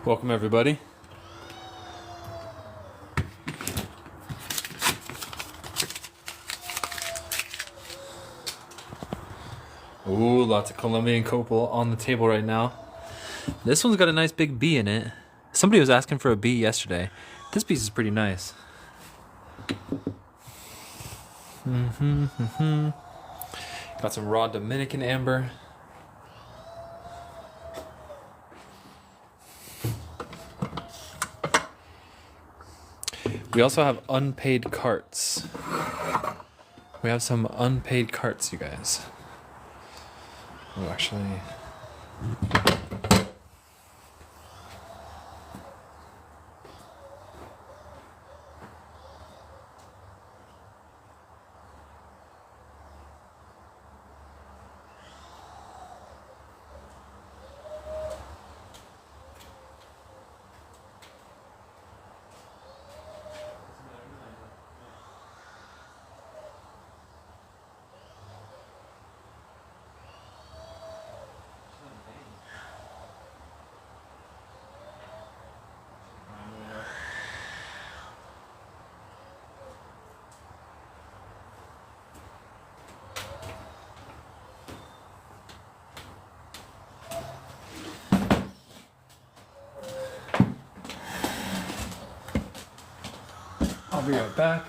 Welcome everybody. Ooh, lots of Colombian Copal on the table right now. This one's got a nice big bee in it. Somebody was asking for a bee yesterday. This piece is pretty nice. Got some raw Dominican amber. We also have unpaid carts. We have some unpaid carts, you guys. Oh, actually... I'll be right back.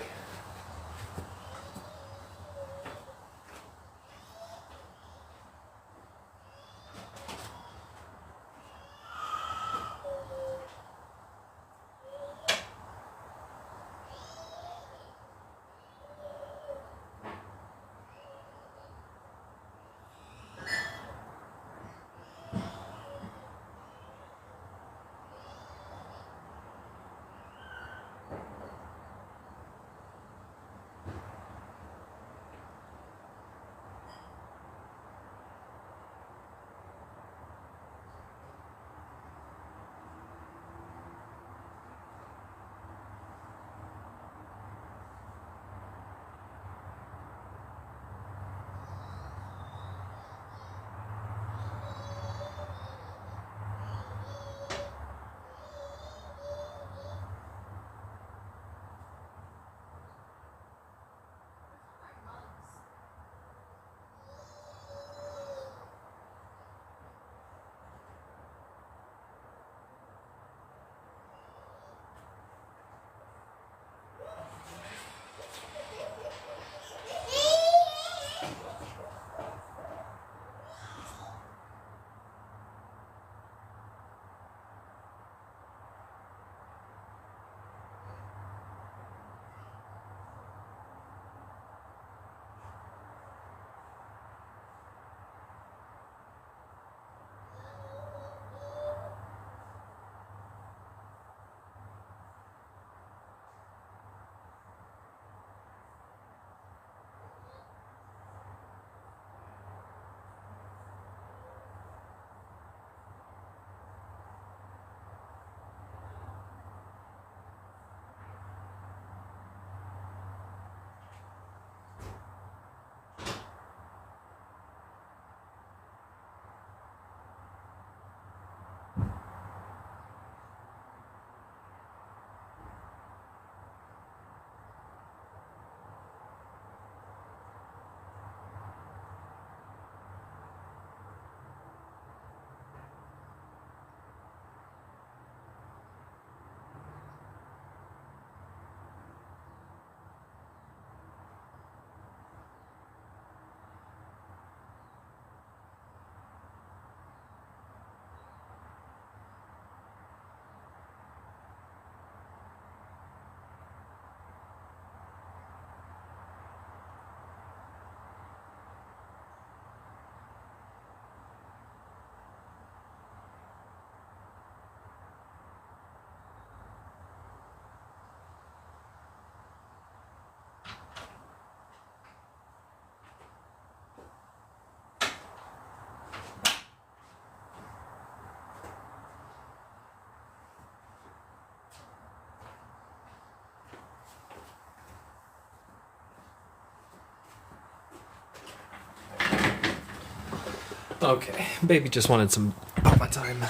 Okay, baby just wanted some papa time.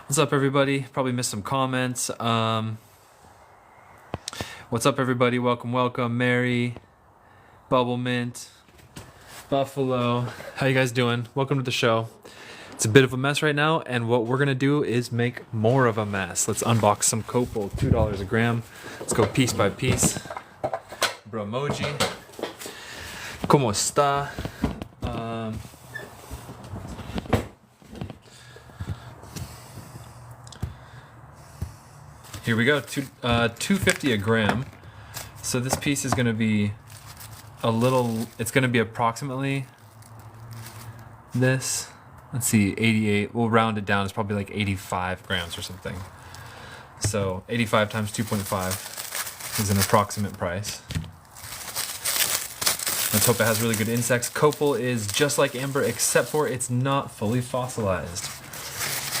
What's What's up, everybody? Probably missed some comments. What's up, everybody? Welcome, welcome. Mary, Bubble Mint, Buffalo. How you guys doing? Welcome to the show. It's a bit of a mess right now, and what we're gonna do is make more of a mess. Let's unbox some Copal, $2 a gram. Let's go piece by piece. Bromoji. ¿Cómo está? Here we go, $2.50 a gram. So this piece is gonna be it's gonna be approximately this. Let's see, 88, we'll round it down, it's probably like 85 grams or something. So 85 times 2.5 is an approximate price. Let's hope it has really good insects. Copal is just like amber, except for it's not fully fossilized.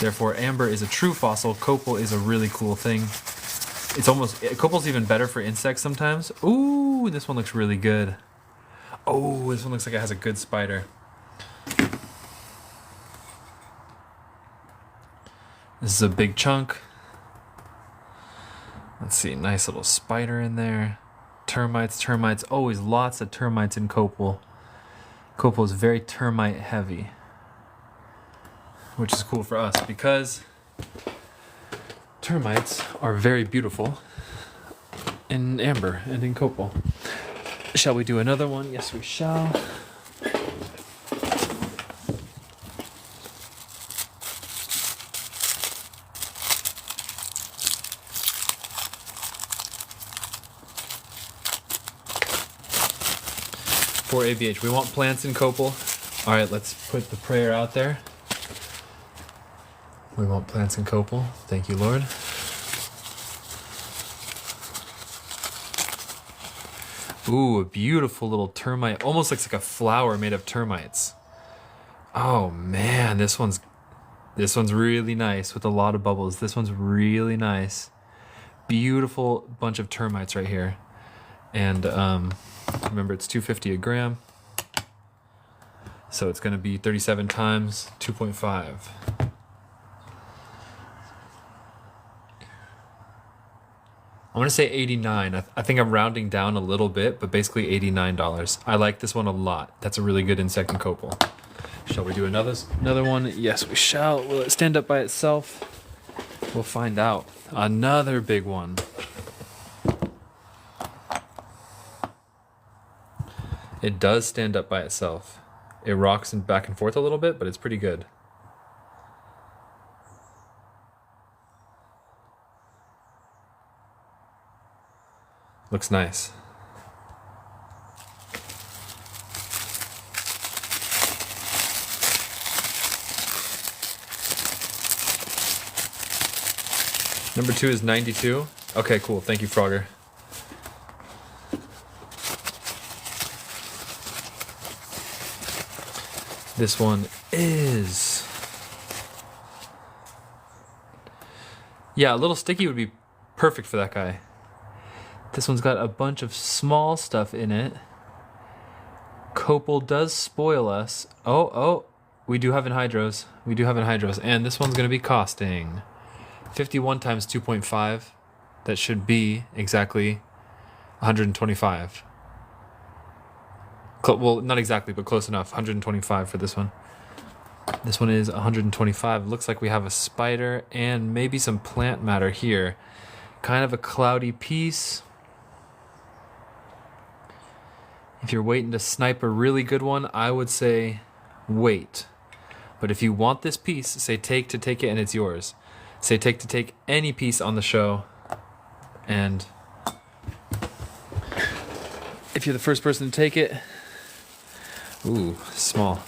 Therefore, amber is a true fossil. Copal is a really cool thing. Copal's even better for insects sometimes. Ooh, this one looks really good. Oh, this one looks like it has a good spider. This is a big chunk. Let's see, nice little spider in there. Termites, always lots of termites in Copal. Copal is very termite heavy, which is cool for us because termites are very beautiful in amber and in Copal. Shall we do another one? Yes, we shall. For ABH, we want plants in Copal. All right, let's put the prayer out there. We want plants in Copal. Thank you, Lord. Ooh, a beautiful little termite. Almost looks like a flower made of termites. Oh man, this one's really nice with a lot of bubbles. This one's really nice. Beautiful bunch of termites right here. And remember, it's $2.50 a gram. So it's gonna be 37 times 2.5. I want to say 89. I think I'm rounding down a little bit, but basically $89. I like this one a lot. That's a really good insect in Copal. Shall we do another one? Yes, we shall. Will it stand up by itself? We'll find out. Another big one. It does stand up by itself. It rocks back and forth a little bit, but it's pretty good. Looks nice. Number 2 is 92. Okay, cool. Thank you, Frogger. This one is... yeah, a little sticky would be perfect for that guy. This one's got a bunch of small stuff in it. Copal does spoil us. Oh, we do have Enhydros. We do have Enhydros. And this one's going to be costing 51 times 2.5. That should be exactly 125. Well, not exactly, but close enough. 125 for this one. This one is 125. Looks like we have a spider and maybe some plant matter here. Kind of a cloudy piece. If you're waiting to snipe a really good one, I would say wait. But if you want this piece, say take to take it and it's yours. Say take to take any piece on the show. And if you're the first person to take it, ooh, small,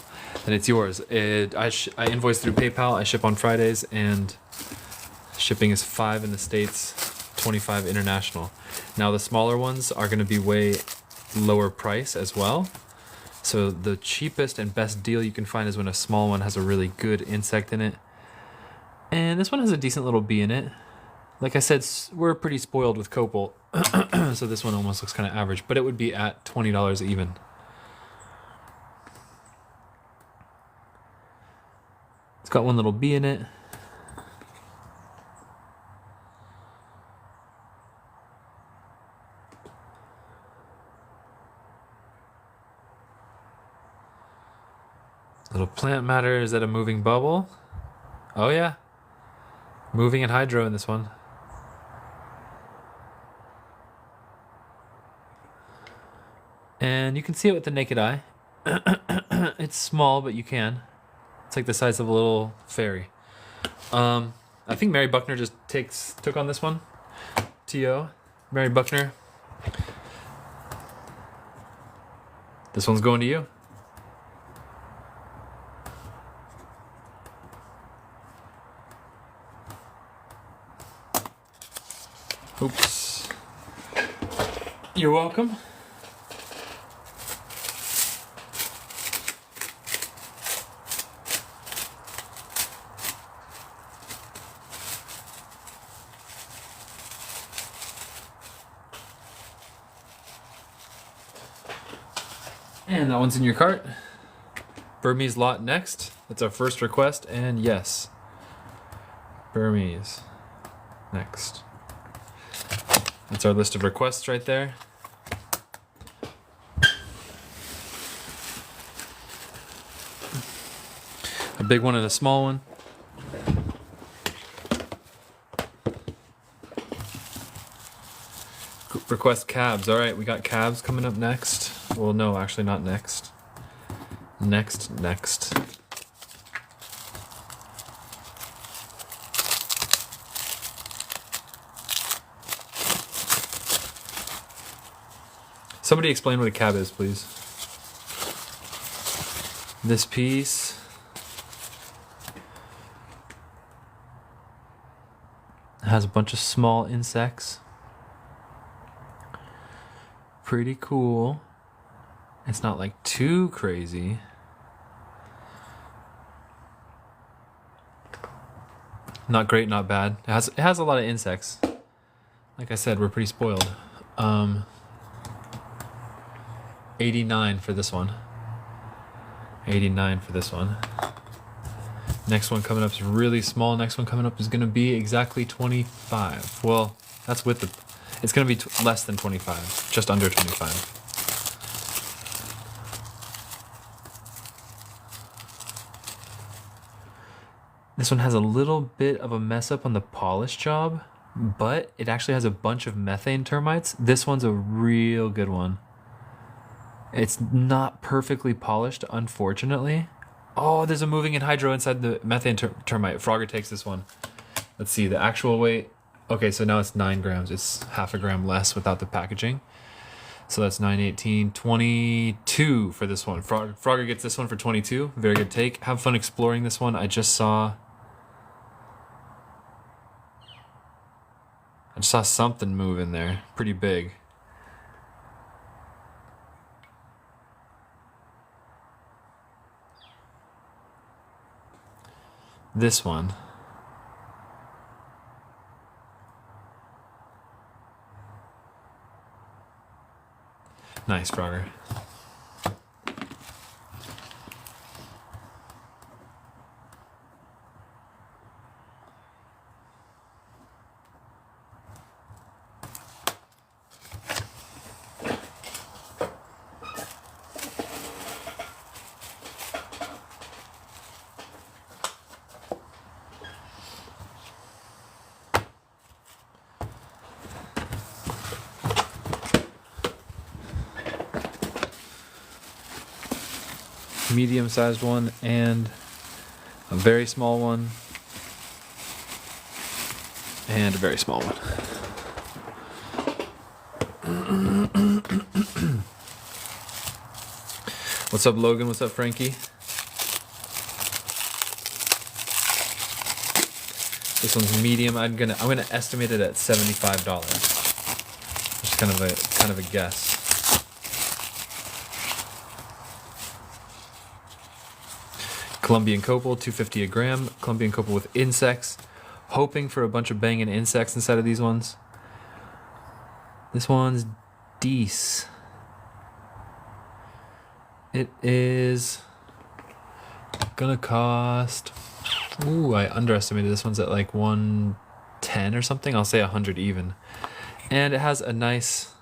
then it's yours. I invoice through PayPal. I ship on Fridays, and shipping is $5 in the States, $25 international. Now the smaller ones are going to be way lower price as well. So the cheapest and best deal you can find is when a small one has a really good insect in it. And this one has a decent little bee in it. Like I said, we're pretty spoiled with Copal, so this one almost looks kind of average, but it would be at $20 even. It's got one little bee in it. Little plant matter. Is that a moving bubble? Oh yeah. Moving Enhydro in this one. And you can see it with the naked eye. It's small, but you can. It's like the size of a little fairy. I think Mary Buckner just took on this one. T.O. Mary Buckner. This one's going to you. Oops. You're welcome. And that one's in your cart. Burmese lot next. That's our first request, and yes. Burmese next. That's our list of requests right there. A big one and a small one. Request cabs. All right, we got cabs coming up next. Well, no, actually not next. Next. Somebody explain what a cab is, please. This piece has a bunch of small insects. Pretty cool. It's not like too crazy. Not great, not bad. It has a lot of insects. Like I said, we're pretty spoiled. 89 for this one. 89 for this one. Next one coming up is really small. Next one coming up is going to be exactly 25. Well, that's with the... It's going to be less than 25. Just under 25. This one has a little bit of a mess up on the polish job, but it actually has a bunch of methane termites. This one's a real good one. It's not perfectly polished, unfortunately. Oh, there's a moving Enhydro inside the methane termite. Frogger takes this one. Let's see, the actual weight. Okay, so now it's 9 grams. It's half a gram less without the packaging. So that's 9, 18, 22 for this one. Frogger gets this one for 22. Very good take. Have fun exploring this one. I just saw something move in there. Pretty big. This one. Nice, Frogger. Medium-sized one and a very small one and a very small one. What's up, Logan? What's up, Frankie? This one's medium. I'm gonna estimate it at $75. Just kind of a guess. Colombian Copal, $2.50 a gram. Colombian Copal with insects. Hoping for a bunch of banging insects inside of these ones. This one's Deece. It is gonna cost... Ooh, I underestimated. This one's at like 110 or something. I'll say 100 even. And it has a nice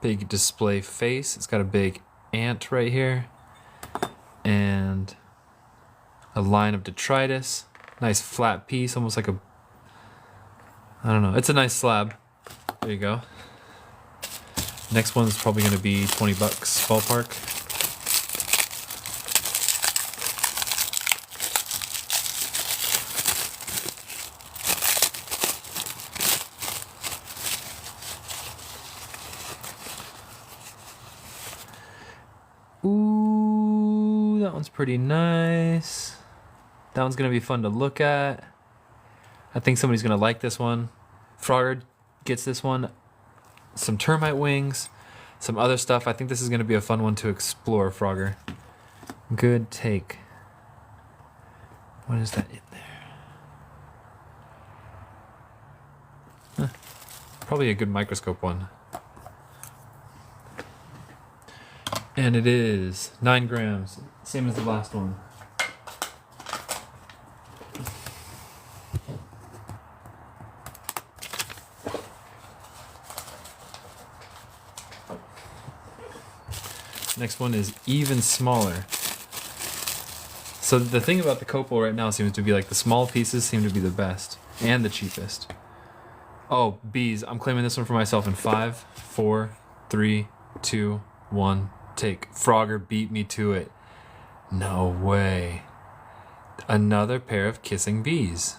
big display face. It's got a big ant right here. and a line of detritus. Nice flat piece, almost like a, I don't know, it's a nice slab. There you go. Next one's probably going to be 20 bucks ballpark. Ooh, that one's pretty nice. That one's going to be fun to look at. I think somebody's going to like this one. Frogger gets this one. Some termite wings, some other stuff. I think this is going to be a fun one to explore, Frogger. Good take. What is that in there? Huh. Probably a good microscope one. And it is 9 grams, same as the last one. Next one is even smaller. So the thing about the Copal right now seems to be like the small pieces seem to be the best and the cheapest. Oh, bees. I'm claiming this one for myself in 5, 4, 3, 2, 1. Take. Frogger beat me to it. No way. Another pair of kissing bees.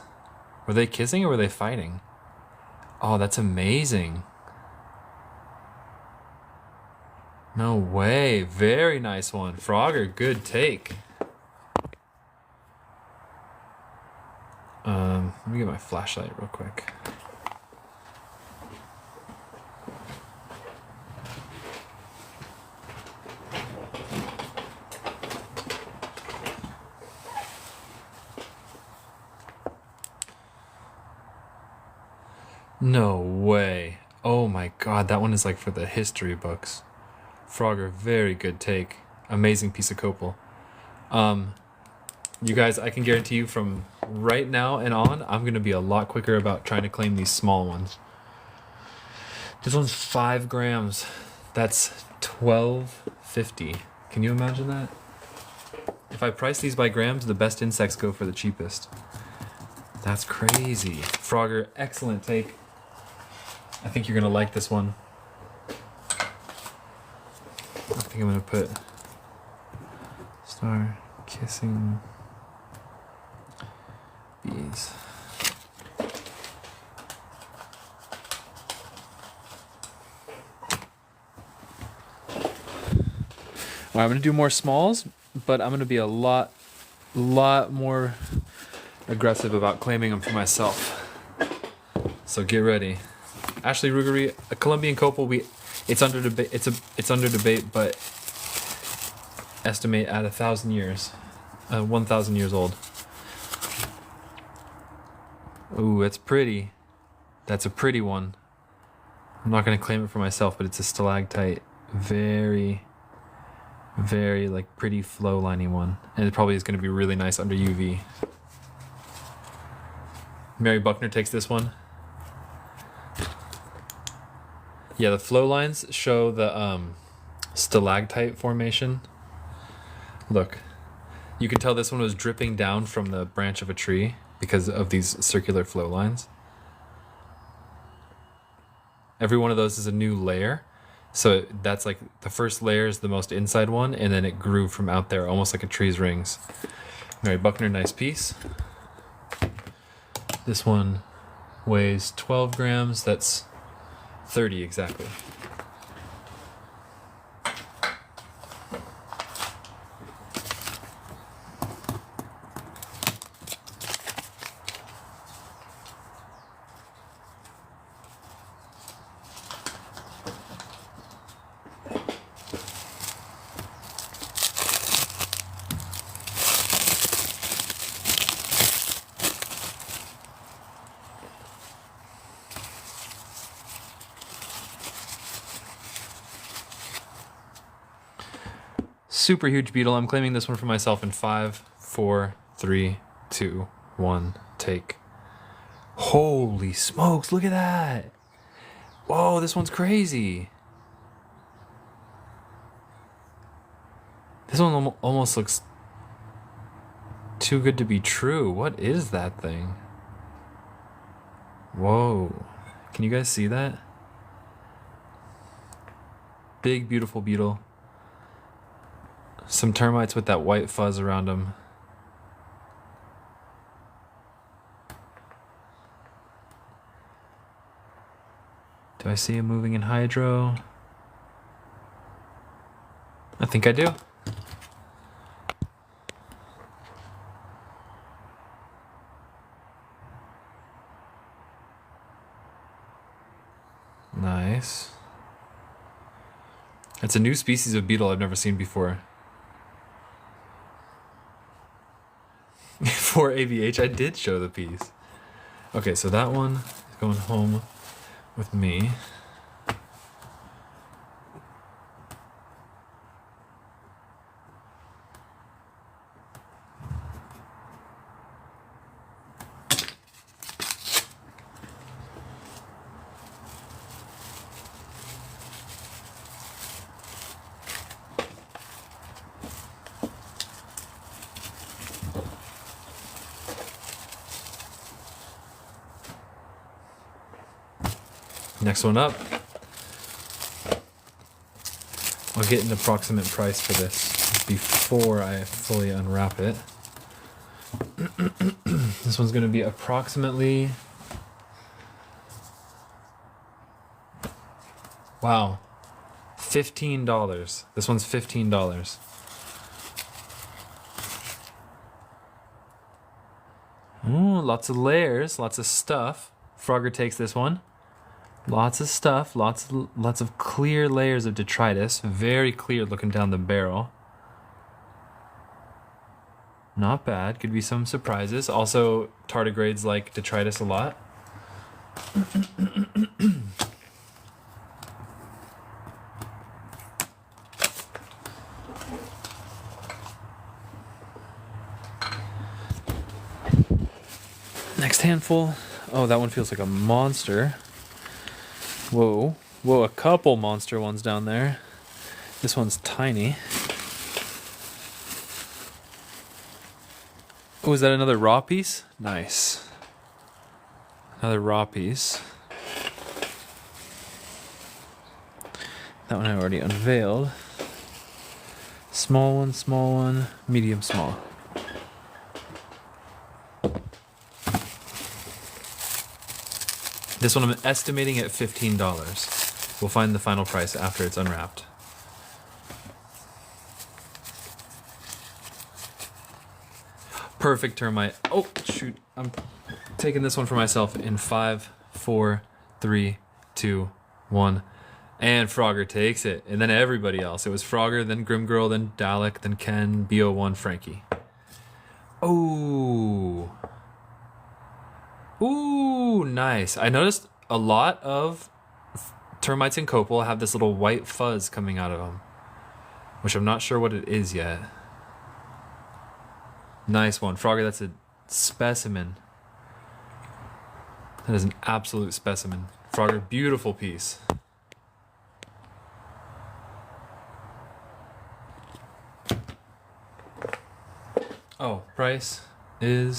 Were they kissing or were they fighting? Oh, that's amazing. No way. Very nice one. Frogger, good take. Let me get my flashlight real quick. No way. Oh my god, that one is like for the history books. Frogger, very good take. Amazing piece of Copal. You guys, I can guarantee you from right now and on, I'm going to be a lot quicker about trying to claim these small ones. This one's 5 grams. That's $12.50. Can you imagine that? If I price these by grams, the best insects go for the cheapest. That's crazy. Frogger, excellent take. I think you're going to like this one. I think I'm going to put star kissing bees. Well, I'm going to do more smalls, but I'm going to be a lot more aggressive about claiming them for myself. So get ready. Ashley Rugery, a Colombian Copal, it's under debate. It's under debate, but estimate at 1,000 years, 1,000 years old. Ooh, that's pretty. That's a pretty one. I'm not gonna claim it for myself, but it's a stalactite. Very like pretty flow liney one, and it probably is gonna be really nice under UV. Mary Buckner takes this one. Yeah, the flow lines show the stalactite formation. Look, you can tell this one was dripping down from the branch of a tree because of these circular flow lines. Every one of those is a new layer. So that's like the first layer is the most inside one, and then it grew from out there, almost like a tree's rings. Mary Buckner, nice piece. This one weighs 12 grams. That's 30 exactly. Super huge beetle. I'm claiming this one for myself in 5, 4, 3, 2, 1, take. Holy smokes, look at that. Whoa, this one's crazy. This one almost looks Too good to be true. What is that thing? Whoa. Can you guys see that? Big, beautiful beetle. Some termites with that white fuzz around them. Do I see him moving in Enhydro? I think I do. Nice. It's a new species of beetle I've never seen before. For AVH, I did show the piece. Okay, so that one is going home with me. Next one up. I'll get an approximate price for this before I fully unwrap it. This one's going to be approximately... Wow. $15. This one's $15. Ooh, lots of layers, lots of stuff. Frogger takes this one. Lots of stuff, lots of clear layers of detritus. Very clear looking down the barrel. Not bad. Could be some surprises. Also, tardigrades like detritus a lot. Next handful. Oh, that one feels like a monster. Whoa. Whoa, a couple monster ones down there. This one's tiny. Oh, is that another raw piece? Nice. Another raw piece. That one I already unveiled. Small one, medium small. This one I'm estimating at $15. We'll find the final price after it's unwrapped. Perfect termite. Oh, shoot. I'm taking this one for myself in 5, 4, 3, 2, 1. And Frogger takes it. And then everybody else. It was Frogger, then Grimgirl, then Dalek, then Ken, BO1, Frankie. Oh. Ooh, nice. I noticed a lot of termites in Copal have this little white fuzz coming out of them, which I'm not sure what it is yet. Nice one. Frogger, that's a specimen. That is an absolute specimen. Frogger, beautiful piece. Oh, price is...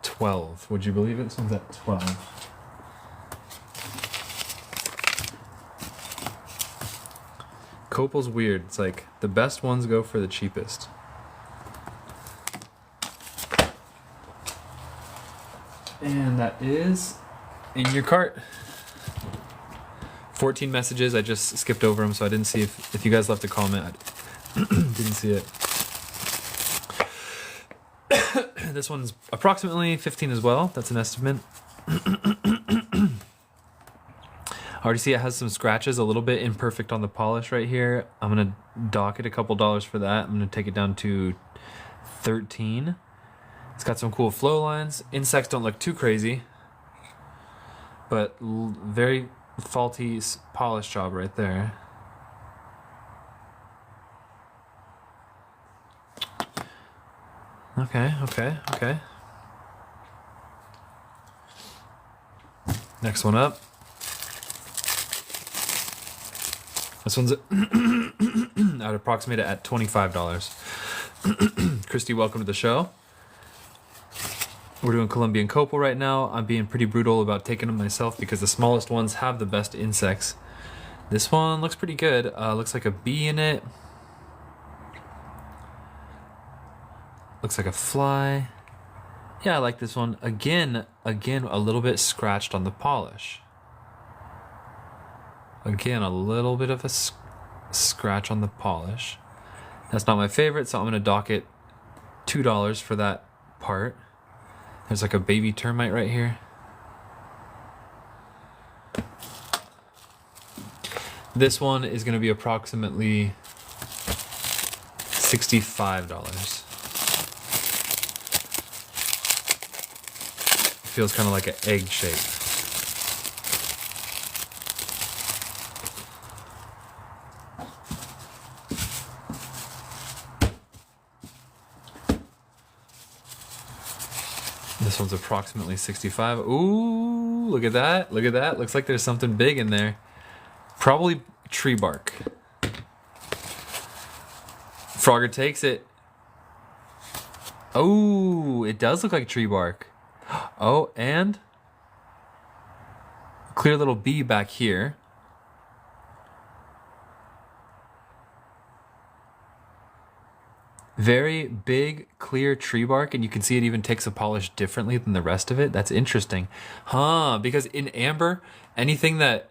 $12. Would you believe it? This one's at $12. Copal's weird. It's like the best ones go for the cheapest. And that is in your cart. 14 messages. I just skipped over them, so I didn't see if you guys left a comment. I didn't see it. This one's approximately 15 as well. That's an estimate. I already see it has some scratches, a little bit imperfect on the polish right here. I'm going to dock it a couple dollars for that. I'm going to take it down to 13. It's got some cool flow lines. Insects don't look too crazy, but very faulty polish job right there. Okay. Next one up. This one's I'd approximate it at $25. Christy, welcome to the show. We're doing Colombian Copal right now. I'm being pretty brutal about taking them myself because the smallest ones have the best insects. This one looks pretty good. Looks like a bee in it. Looks like a fly. Yeah, I like this one. Again, a little bit scratched on the polish. Again, a little bit of a scratch on the polish. That's not my favorite, so I'm gonna dock it $2 for that part. There's like a baby termite right here. This one is gonna be approximately $65. Feels kind of like an egg shape. This one's approximately 65. Ooh, look at that. Look at that. Looks like there's something big in there. Probably tree bark. Frogger takes it. Oh, it does look like tree bark. Oh, and a clear little bee back here. Very big, clear tree bark, and you can see it even takes a polish differently than the rest of it. That's interesting. Huh, because in amber, anything that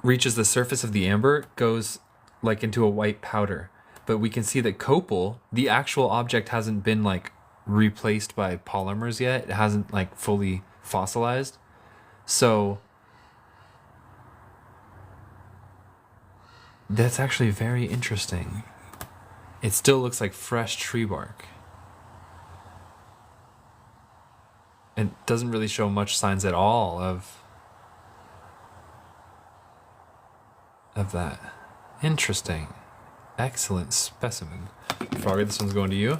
reaches the surface of the amber goes like into a white powder. But we can see that copal, the actual object hasn't been like replaced by polymers yet. It hasn't like fully fossilized. So that's actually very interesting. It still looks like fresh tree bark. It doesn't really show much signs at all of that. Interesting. Excellent specimen. Frogger, this one's going to you.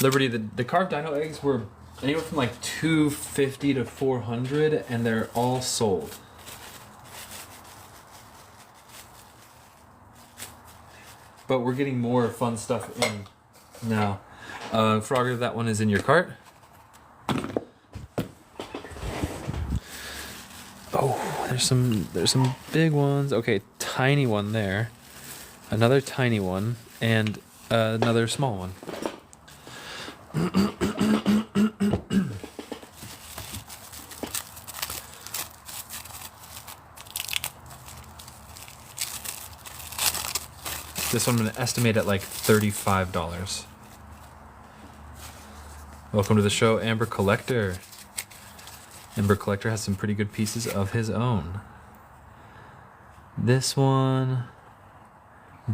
Liberty, the carved dino eggs were anywhere from like $250 to $400, and they're all sold. But we're getting more fun stuff in now. Frogger, that one is in your cart. Oh, there's some big ones. Okay, tiny one there, another tiny one, and another small one. This one I'm going to estimate at like $35. Welcome to the show, Amber Collector. Amber Collector has some pretty good pieces of his own. This one,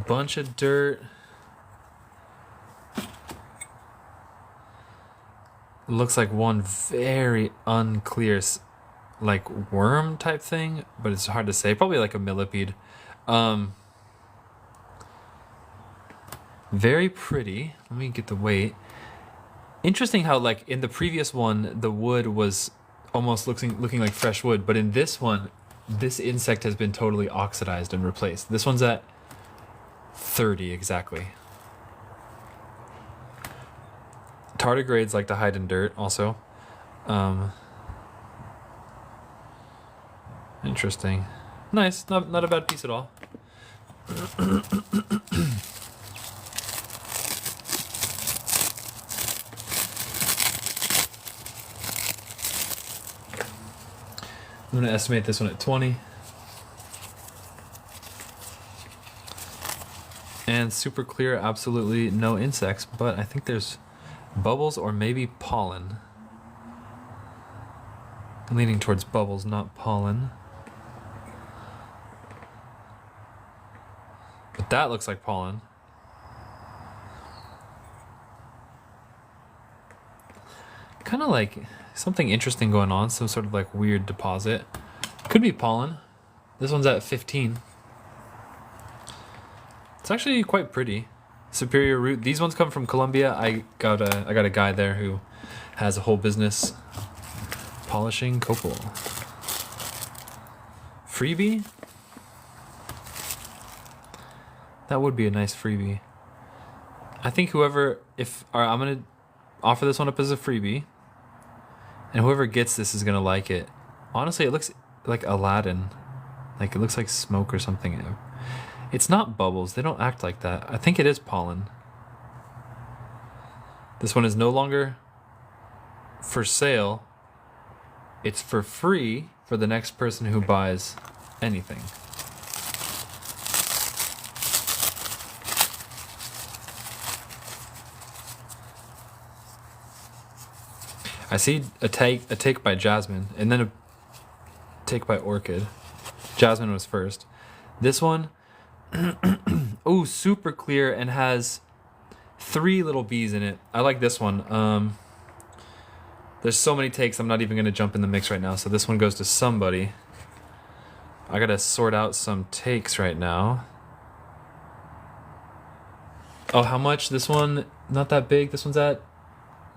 bunch of dirt. Looks like one very unclear, like worm type thing, but it's hard to say. Probably like a millipede. Very pretty. Let me get the weight. Interesting how like in the previous one the wood was almost looking like fresh wood, but in this one, this insect has been totally oxidized and replaced. This one's at 30 exactly. Tardigrades like to hide in dirt also. Interesting. Nice, not a bad piece at all. I'm going to estimate this one at 20. And super clear, absolutely no insects, but I think there's bubbles or maybe pollen. I'm leaning towards bubbles, not pollen. But that looks like pollen. kind of like something interesting going on, some sort of like weird deposit. Could be pollen. This one's at 15. It's actually quite pretty. Superior root. These ones come from Colombia. I got a guy there who has a whole business polishing Copal. Freebie? That would be a nice freebie. I think whoever, I'm gonna offer this one up as a freebie, and whoever gets this is gonna like it. Honestly, it looks like Aladdin. Like it looks like smoke or something. It's not bubbles. They don't act like that. I think it is pollen. This one is no longer for sale. It's for free for the next person who buys anything. I see a take by Jasmine, and then a take by Orchid. Jasmine was first. This one, oh, super clear and has 3 little bees in it. I like this one. There's so many takes, I'm not even gonna jump in the mix right now, so this one goes to somebody. I gotta sort out some takes right now. Oh, how much? This one, not that big. This one's at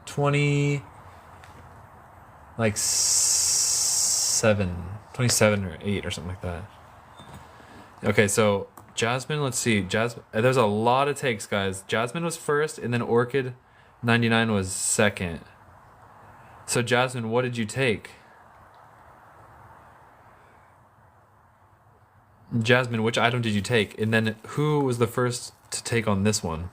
20, like 27 or 8 or something like that. Okay, so Jasmine, let's see. Jasmine, there's a lot of takes, guys. Jasmine was first, and then Orchid 99 was second. So Jasmine, what did you take? Jasmine, which item did you take? And then who was the first to take on this one?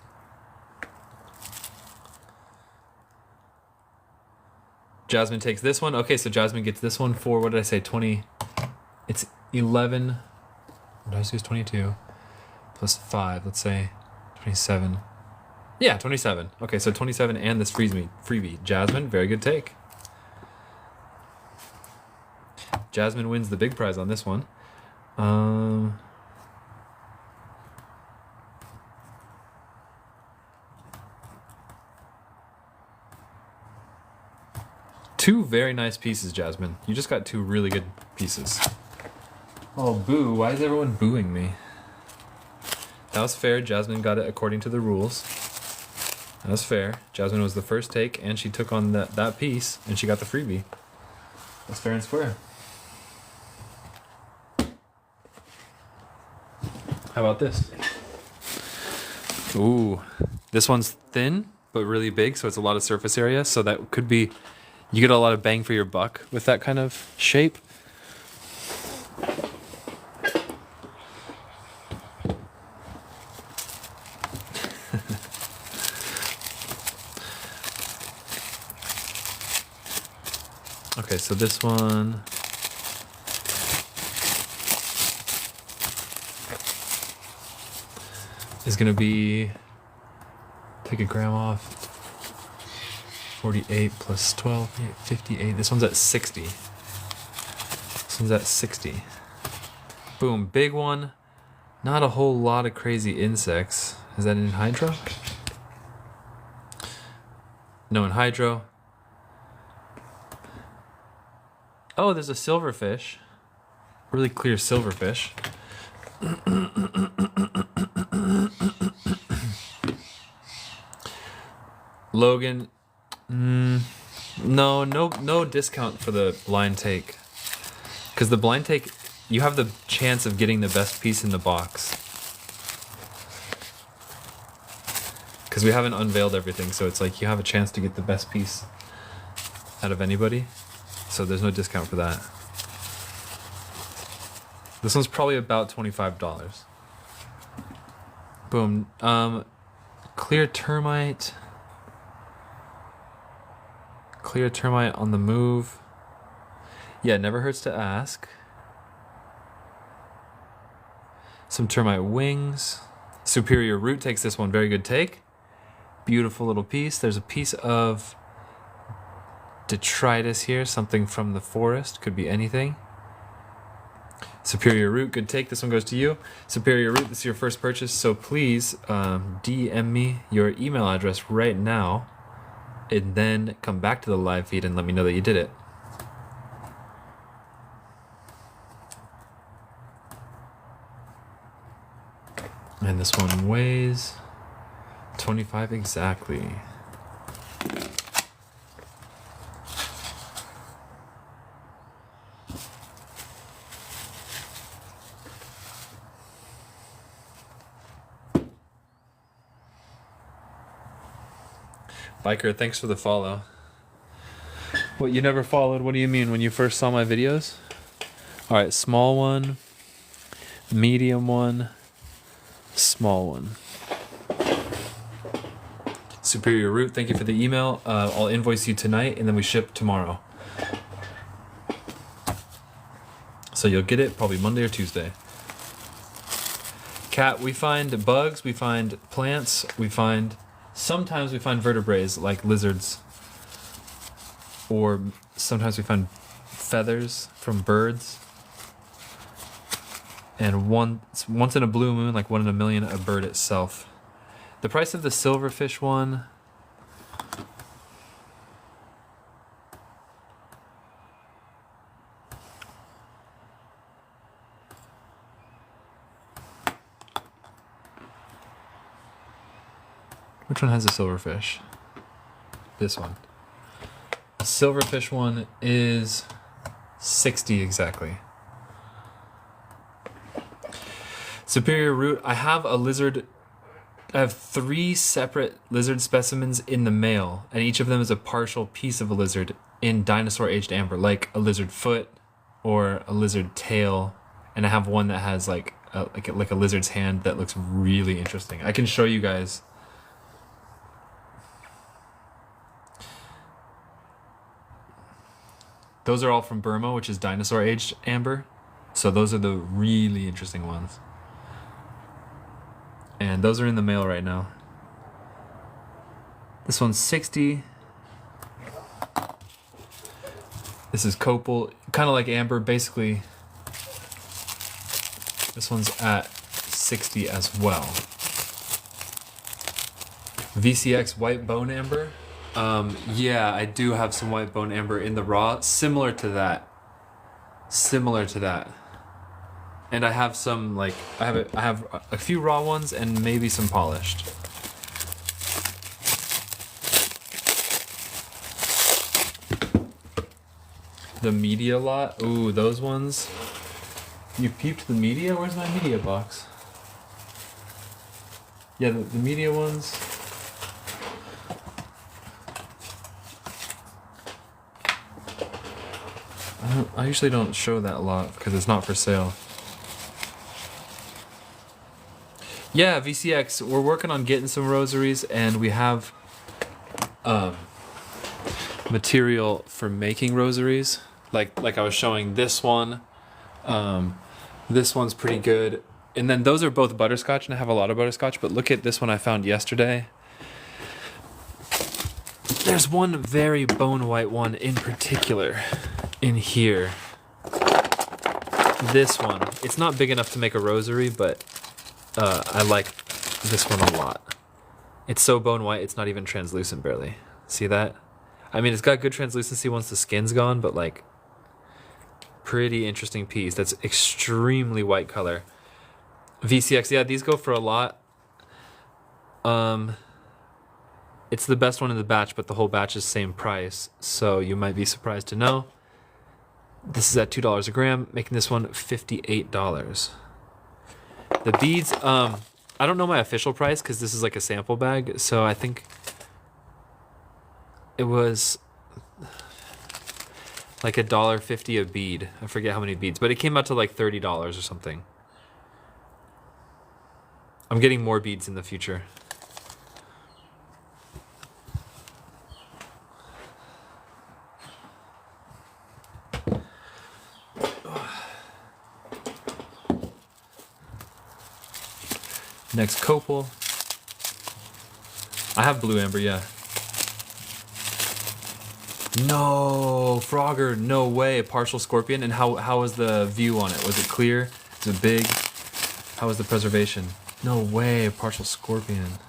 Jasmine takes this one. Okay, so Jasmine gets this one for, what did I say, 20? It's 11. What did I say is 22? Plus 5, let's say 27. Yeah, 27. Okay, so 27 and this freebie. Jasmine, very good take. Jasmine wins the big prize on this one. Two very nice pieces, Jasmine. You just got 2 really good pieces. Oh, boo. Why is everyone booing me? That was fair. Jasmine got it according to the rules. That was fair. Jasmine was the first take, and she took on that piece, and she got the freebie. That's fair and square. How about this? Ooh. This one's thin, but really big, so it's a lot of surface area. So that could be... You get a lot of bang for your buck with that kind of shape. Okay, so this one... is gonna be... Take a gram off. 48 plus 12, 58. This one's at 60. This one's at 60. Boom, big one. Not a whole lot of crazy insects. Is that in Enhydro? No, Enhydro. Oh, there's a silverfish. Really clear silverfish. Logan. No discount for the blind take. Because the blind take, you have the chance of getting the best piece in the box. Because we haven't unveiled everything, so it's like you have a chance to get the best piece out of anybody. So there's no discount for that. This one's probably about $25. Boom. Clear termite. Clear termite on the move. Yeah, never hurts to ask. Some termite wings. Superior root takes this one. Very good take. Beautiful little piece. There's a piece of detritus here. Something from the forest. Could be anything. Superior root. Good take. This one goes to you. Superior root. This is your first purchase. So please DM me your email address right now. and then come back to the live feed and let me know that you did it. And this one weighs 25 exactly. Biker, thanks for the follow. What, you never followed? What do you mean? When you first saw my videos? Alright, small one, medium one, small one. Superior Root, thank you for the email. I'll invoice you tonight and then we ship tomorrow. So you'll get it probably Monday or Tuesday. Cat, we find bugs, we find plants, sometimes we find vertebrates like lizards, or sometimes we find feathers from birds, and once in a blue moon, like 1 in a million, a bird itself. The price of the silverfish one, which one has a silverfish? This one. The silverfish one is 60 exactly. Superior Root, I have a lizard. I have 3 separate lizard specimens in the mail, and each of them is a partial piece of a lizard in dinosaur aged amber, like a lizard foot or a lizard tail. And I have one that has like a lizard's hand that looks really interesting. I can show you guys. Those are all from Burma, which is dinosaur aged amber. So those are the really interesting ones. And those are in the mail right now. This one's 60. This is Copal, kind of like amber, basically. This one's at 60 as well. VCX white bone amber. Yeah, I do have some white bone amber in the raw, similar to that. And I have some, like, I have a few raw ones and maybe some polished. The media lot, ooh, those ones. You peeped the media? Where's my media box? Yeah, the media ones. I usually don't show that a lot because it's not for sale. Yeah, VCX, we're working on getting some rosaries, and we have material for making rosaries. Like I was showing this one. This one's pretty good. And then those are both butterscotch, and I have a lot of butterscotch, but look at this one I found yesterday. There's one very bone white one in particular in here. This one. It's not big enough to make a rosary, but I like this one a lot. It's so bone white, it's not even translucent barely. See that? I mean, it's got good translucency once the skin's gone, but like, pretty interesting piece. That's extremely white color. VCX, yeah, these go for a lot. It's the best one in the batch, but the whole batch is same price, so you might be surprised to know. This is at $2 a gram, making this one $58. The beads, I don't know my official price because this is like a sample bag, so I think it was like $1.50 a bead. I forget how many beads, but it came out to like $30 or something. I'm getting more beads in the future. Next, Copal. I have blue amber, yeah. No, Frogger, no way. Partial scorpion. And how was the view on it? Was it clear? Was it big? How was the preservation? No way, partial scorpion.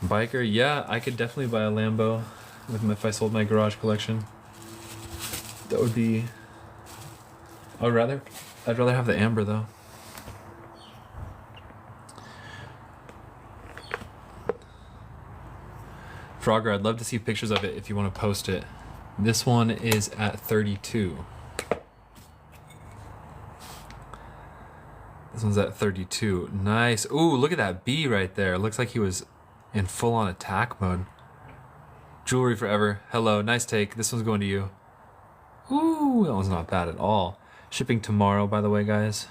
Biker, yeah, I could definitely buy a Lambo if I sold my garage collection. That would be... I'd rather have the amber though. Frogger, I'd love to see pictures of it if you want to post it. This one is at 32. This one's at 32. Nice. Ooh, look at that bee right there. Looks like he was in full-on attack mode. Jewelry forever. Hello, nice take. This one's going to you. Ooh, that one's not bad at all. Shipping tomorrow, by the way, guys.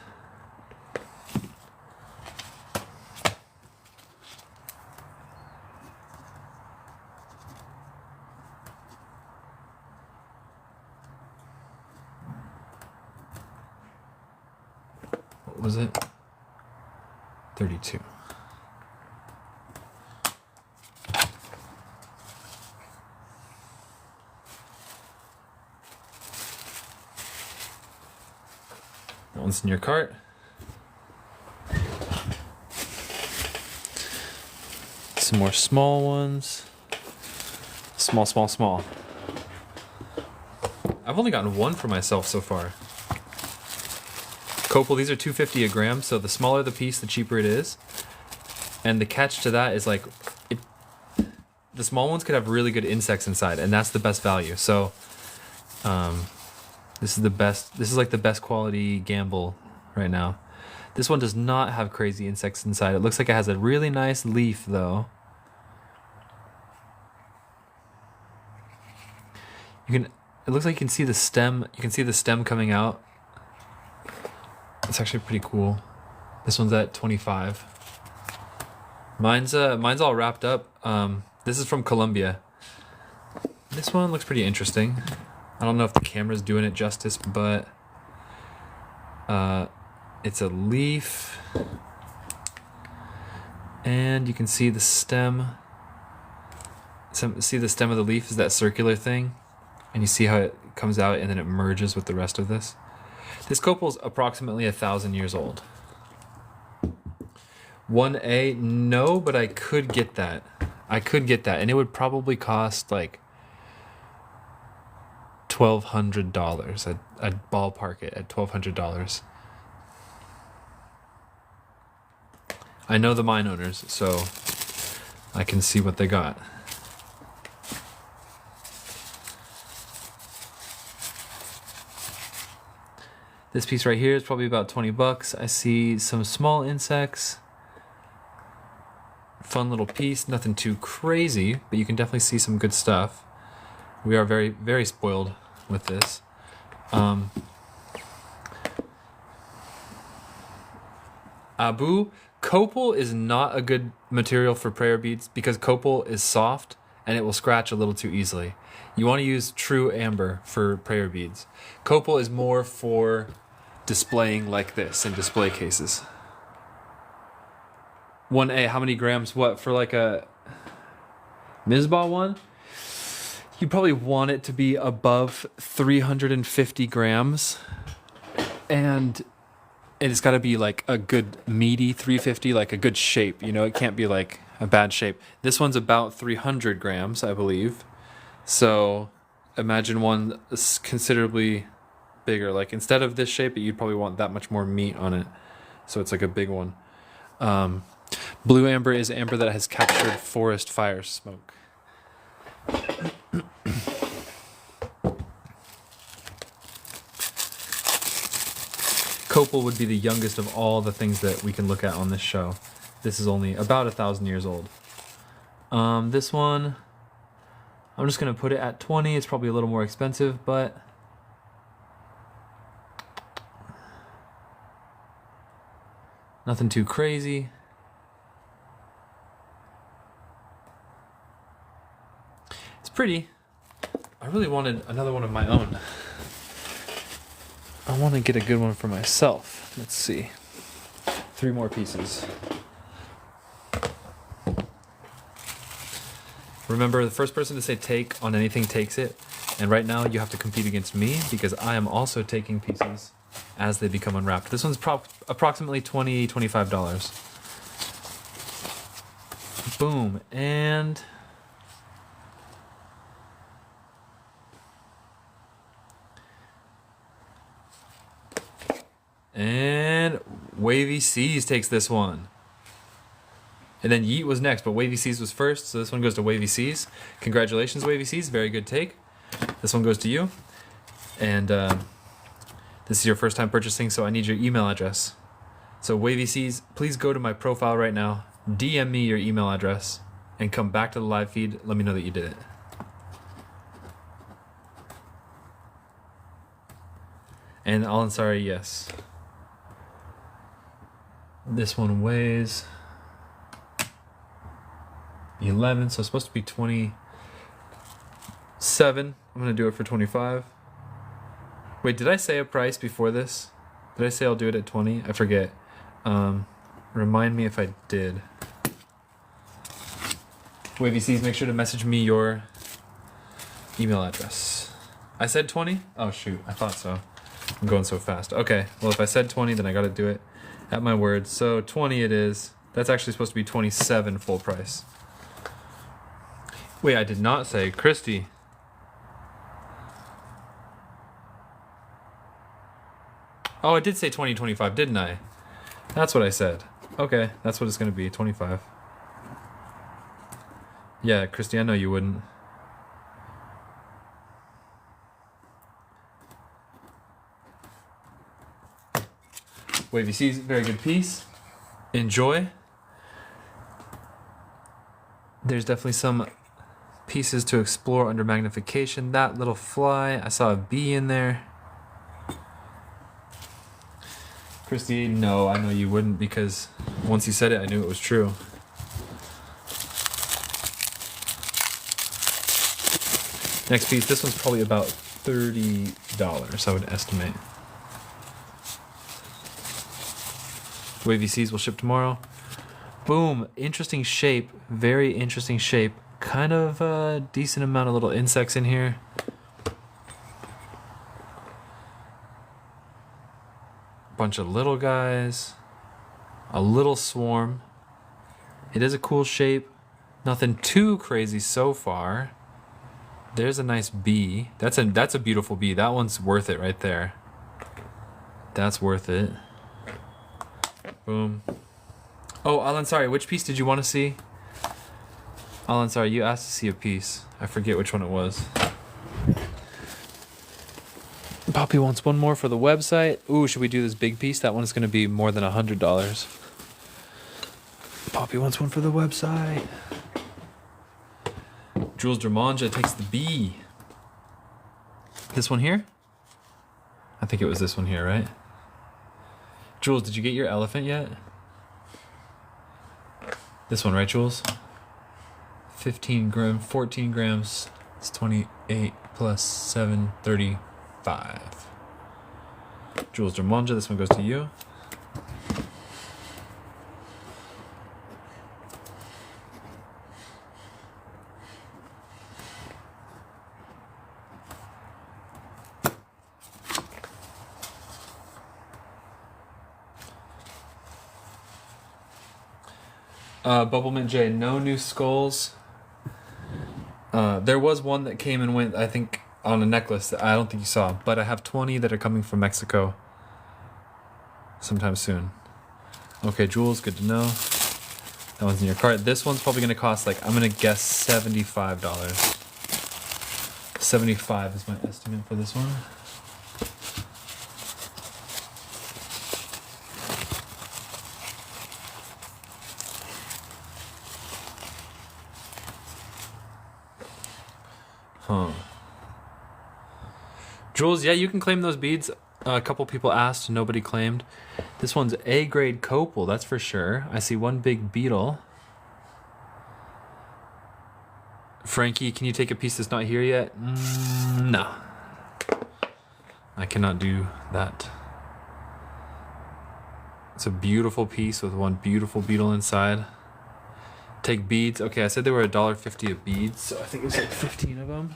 What was it? 32. That one's in your cart. Some more small ones. Small, small, small. I've only gotten one for myself so far. Copal, these are $2.50 a gram, so the smaller the piece, the cheaper it is. And the catch to that is like, the small ones could have really good insects inside, and that's the best value. So, this is like the best quality gamble right now. This one does not have crazy insects inside. It looks like it has a really nice leaf though. It looks like you can see the stem. You can see the stem coming out. It's actually pretty cool. This one's at 25. Mine's all wrapped up. This is from Colombia. This one looks pretty interesting. I don't know if the camera's doing it justice, but it's a leaf, and you can see the stem. See the stem of the leaf is that circular thing, and you see how it comes out and then it merges with the rest of this. This copal's approximately 1,000 years old. 1A, no, but I could get that. And it would probably cost like $1,200. I'd ballpark it at $1,200. I know the mine owners, so I can see what they got. This piece right here is probably about 20 bucks. I see some small insects. Fun little piece, nothing too crazy, but you can definitely see some good stuff. We are very, very spoiled with this. Abu, copal is not a good material for prayer beads because copal is soft and it will scratch a little too easily. You want to use true amber for prayer beads. Copal is more for displaying like this in display cases. 1A, how many grams? What, for like a Mizbah one? You probably want it to be above 350 grams. And it's got to be like a good meaty 350, like a good shape. You know, it can't be like a bad shape. This one's about 300 grams, I believe. So imagine one considerably bigger. Like instead of this shape, you'd probably want that much more meat on it. So it's like a big one. Blue amber is amber that has captured forest fire smoke. Copal would be the youngest of all the things that we can look at on this show. This is only about 1,000 years old. This one, I'm just going to put it at 20. It's probably a little more expensive, but nothing too crazy. It's pretty. I really wanted another one of my own. I want to get a good one for myself. Let's see. 3 more pieces. Remember, the first person to say take on anything takes it. And right now you have to compete against me because I am also taking pieces as they become unwrapped. This one's approximately $20, $25. Boom. And Wavy Seas takes this one. And then Yeet was next, but Wavy Seas was first, so this one goes to Wavy Seas. Congratulations, Wavy Seas. Very good take. This one goes to you. And this is your first time purchasing, so I need your email address. So Wavy Seas, please go to my profile right now, DM me your email address, and come back to the live feed. Let me know that you did it. And Al-Ansari, yes. This one weighs 11, so it's supposed to be 27. I'm gonna do it for 25. Wait, did I say a price before this? Did I say I'll do it at 20? I forget. Remind me if I did. Wavy Seas, make sure to message me your email address. I said 20? Oh shoot, I thought so. I'm going so fast. Okay, well if I said 20, then I gotta do it at my word. So 20 it is. That's actually supposed to be 27 full price. Wait, I did not say. Christy. Oh, I did say 2025, didn't I? That's what I said. Okay, that's what it's gonna be, 25. Yeah, Christy, I know you wouldn't. Wavy Seas, very good piece. Enjoy. There's definitely some pieces to explore under magnification. That little fly, I saw a bee in there. Christy, no, I know you wouldn't, because once you said it, I knew it was true. Next piece, this one's probably about $30, I would estimate. Wavy Seas will ship tomorrow. Boom, interesting shape, very interesting shape. Kind of a decent amount of little insects in here. Bunch of little guys. A little swarm. It is a cool shape. Nothing too crazy so far. There's a nice bee. That's a beautiful bee. That one's worth it right there. That's worth it. Boom. Oh, Al-Ansari, which piece did you want to see? Al-Ansari, you asked to see a piece. I forget which one it was. Poppy wants one more for the website. Ooh, should we do this big piece? That one is going to be more than $100. Poppy wants one for the website. Jules Dramanja takes the bee. This one here? I think it was this one here, right? Jules, did you get your elephant yet? This one, right, Jules? 15 grams, 14 grams. It's 28 plus 7, 35. Jules Dramanja, this one goes to you. Bubblemint J, no new skulls. There was one that came and went, I think, on a necklace that I don't think you saw, but I have 20 that are coming from Mexico sometime soon. Okay, Jules, good to know. That one's in your cart. This one's probably going to cost, like, I'm going to guess $75. 75 is my estimate for this one. Huh. Jules, yeah, you can claim those beads. A couple people asked, nobody claimed. This one's A-grade Copal, that's for sure. I see one big beetle. Frankie, can you take a piece that's not here yet? No. I cannot do that. It's a beautiful piece with one beautiful beetle inside. Take beads. Okay, I said they were $1.50 a bead, so I think it was like 15 of them.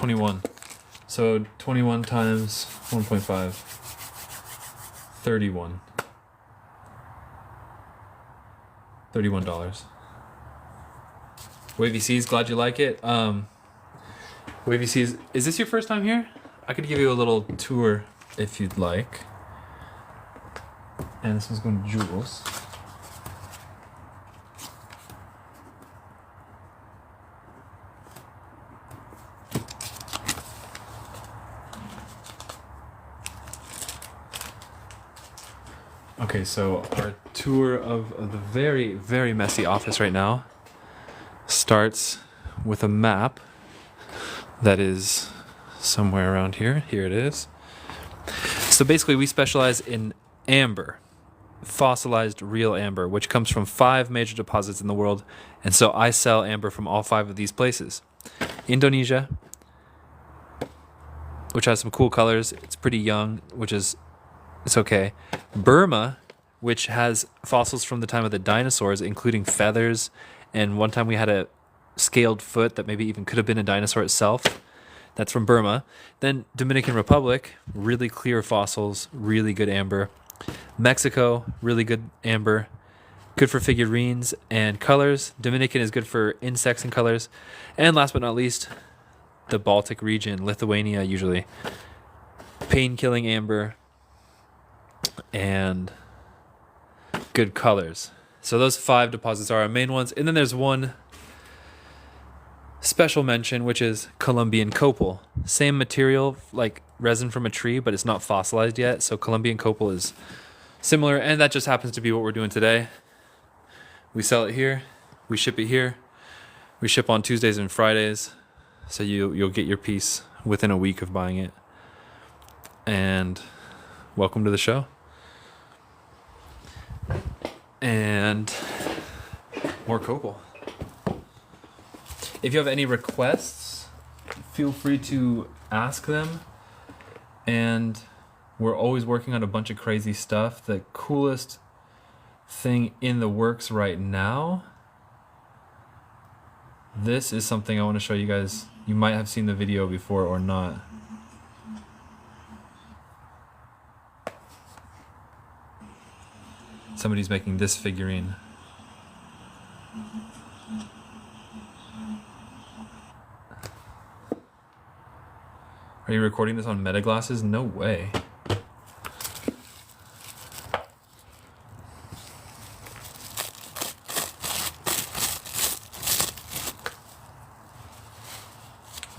21. So 21 times 1.5. 31. $31. Wavy Seas, glad you like it. Wavy Seas, is this your first time here? I could give you a little tour if you'd like. And this one's going to Jules. Okay, so our tour of the very, very messy office right now starts with a map that is somewhere around here. Here it is. So basically we specialize in amber, fossilized real amber, which comes from 5 major deposits in the world. And so I sell amber from all 5 of these places. Indonesia, which has some cool colors. It's pretty young, it's okay. Burma, which has fossils from the time of the dinosaurs, including feathers. And one time we had a scaled foot that maybe even could have been a dinosaur itself. That's from Burma. Then Dominican Republic, really clear fossils, really good amber. Mexico, really good amber. Good for figurines and colors. Dominican is good for insects and colors. And last but not least, the Baltic region, Lithuania usually. Pain-killing amber and good colors. So those 5 deposits are our main ones. And then there's one special mention, which is Colombian Copal. Same material, like resin from a tree, but it's not fossilized yet. So Colombian Copal is similar, and that just happens to be what we're doing today. We sell it here. We ship it here. We ship on Tuesdays and Fridays. So you'll get your piece within a week of buying it. And welcome to the show. And more Copal. If you have any requests, feel free to ask them. And we're always working on a bunch of crazy stuff. The coolest thing in the works right now, this is something I want to show you guys. You might have seen the video before or not. Somebody's making this figurine. Are you recording this on Meta glasses? No way.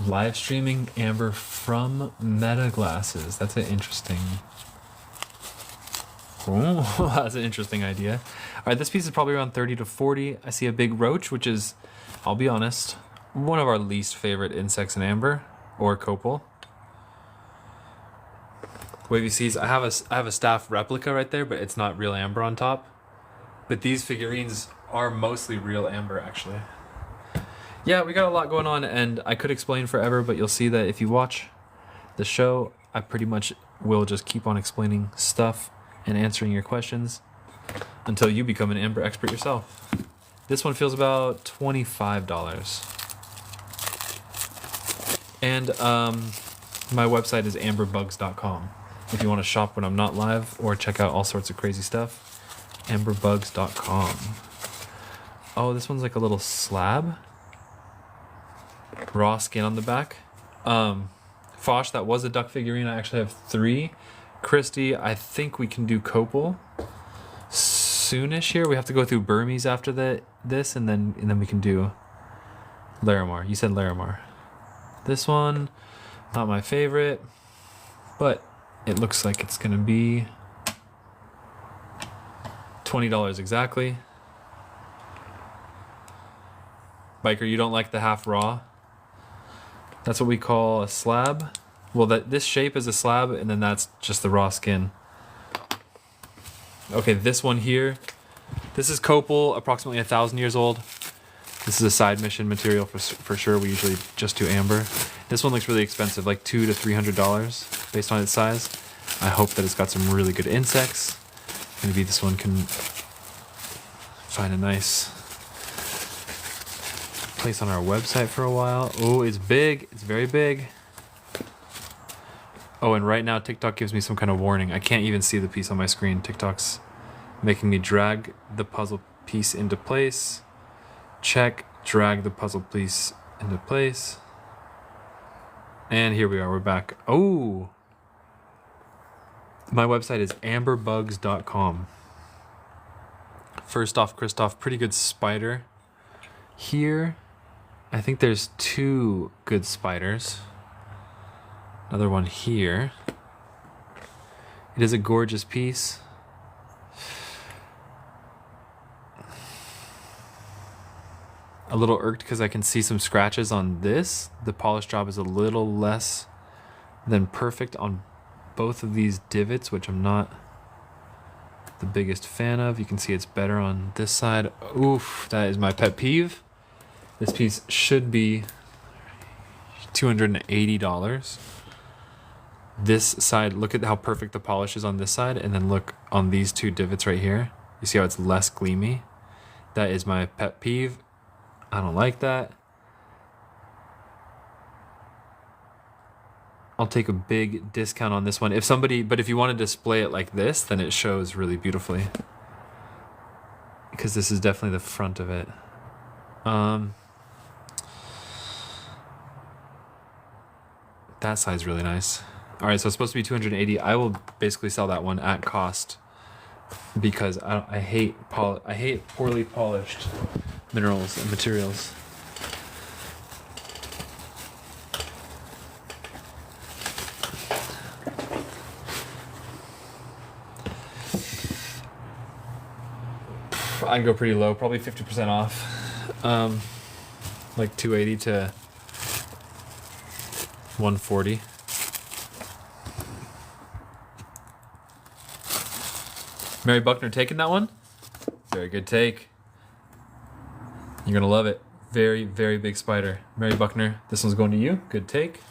Live streaming amber from Meta glasses. That's an interesting. Oh, that's an interesting idea. All right, this piece is probably around 30 to 40. I see a big roach, which is, I'll be honest, one of our least favorite insects in amber or Copal. Wavy Seas, I have a staff replica right there, but it's not real amber on top. But these figurines are mostly real amber, actually. Yeah, we got a lot going on, and I could explain forever, but you'll see that if you watch the show, I pretty much will just keep on explaining stuff and answering your questions until you become an amber expert yourself. This one feels about $25. And my website is amberbugs.com. If you want to shop when I'm not live or check out all sorts of crazy stuff, amberbugs.com. Oh, this one's like a little slab. Raw skin on the back. Fosh, that was a duck figurine. I actually have 3. Christy, I think we can do Copal soonish here. We have to go through Burmese after this, and then we can do Larimar. You said Larimar. This one, not my favorite, but it looks like it's gonna be $20 exactly. Biker, you don't like the half raw? That's what we call a slab. Well, this shape is a slab, and then that's just the raw skin. Okay, this one here, this is Copal, approximately 1,000 years old. This is a side mission material for sure. We usually just do amber. This one looks really expensive, like $200 to $300 based on its size. I hope that it's got some really good insects. Maybe this one can find a nice place on our website for a while. Oh, it's big. It's very big. Oh, and right now TikTok gives me some kind of warning. I can't even see the piece on my screen. TikTok's making me drag the puzzle piece into place. Check, drag the puzzle piece into place. And here we are, we're back. Oh! My website is amberbugs.com. First off, Christoph, pretty good spider. Here, I think there's 2 good spiders. Another one here. It is a gorgeous piece. A little irked because I can see some scratches on this. The polish job is a little less than perfect on both of these divots, which I'm not the biggest fan of. You can see it's better on this side. Oof, that is my pet peeve. This piece should be $280. This side, look at how perfect the polish is on this side, and then look on these 2 divots right here. You see how it's less gleamy? That is my pet peeve. I don't like that. I'll take a big discount on this one. If you want to display it like this, then it shows really beautifully. Because this is definitely the front of it. That side's really nice. All right, so it's supposed to be $280. I will basically sell that one at cost because I hate poorly polished minerals and materials. I'd go pretty low, probably 50% off. Like 280 to 140. Mary Buckner taking that one? Very good take. You're gonna love it. Very, very big spider. Mary Buckner, this one's going to you. Good take.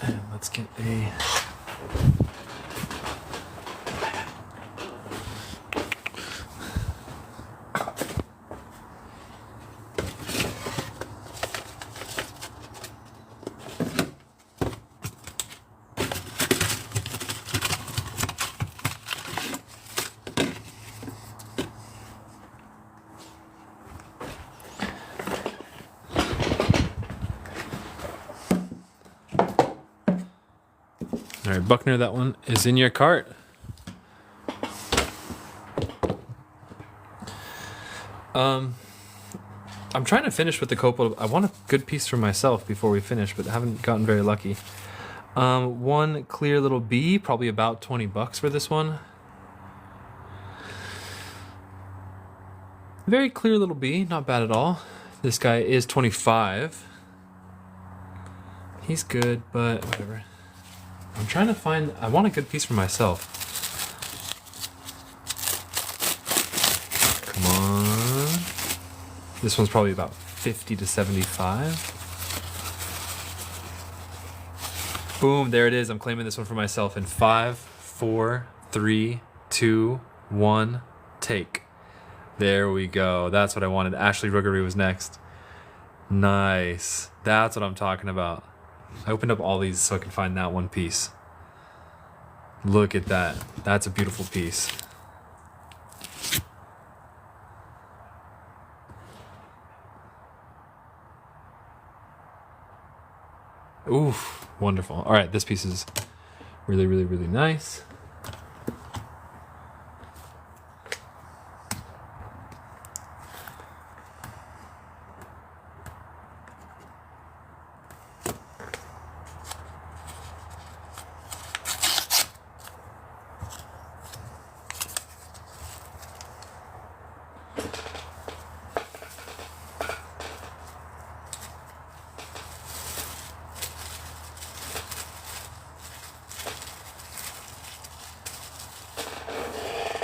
And let's get a... All right, Buckner, that one is in your cart. I'm trying to finish with the Copal. I want a good piece for myself before we finish, but haven't gotten very lucky. One clear little bee, probably about $20 for this one. Very clear little bee, not bad at all. This guy is 25. He's good, but whatever. I'm trying to find, I want a good piece for myself. Come on. This one's probably about 50 to 75. Boom, there it is. I'm claiming this one for myself in 5, 4, 3, 2, 1, take. There we go. That's what I wanted. Ashley Ruggery was next. Nice. That's what I'm talking about. I opened up all these so I can find that one piece. Look at that. That's a beautiful piece. Oof, wonderful. All right, this piece is really, really, really nice.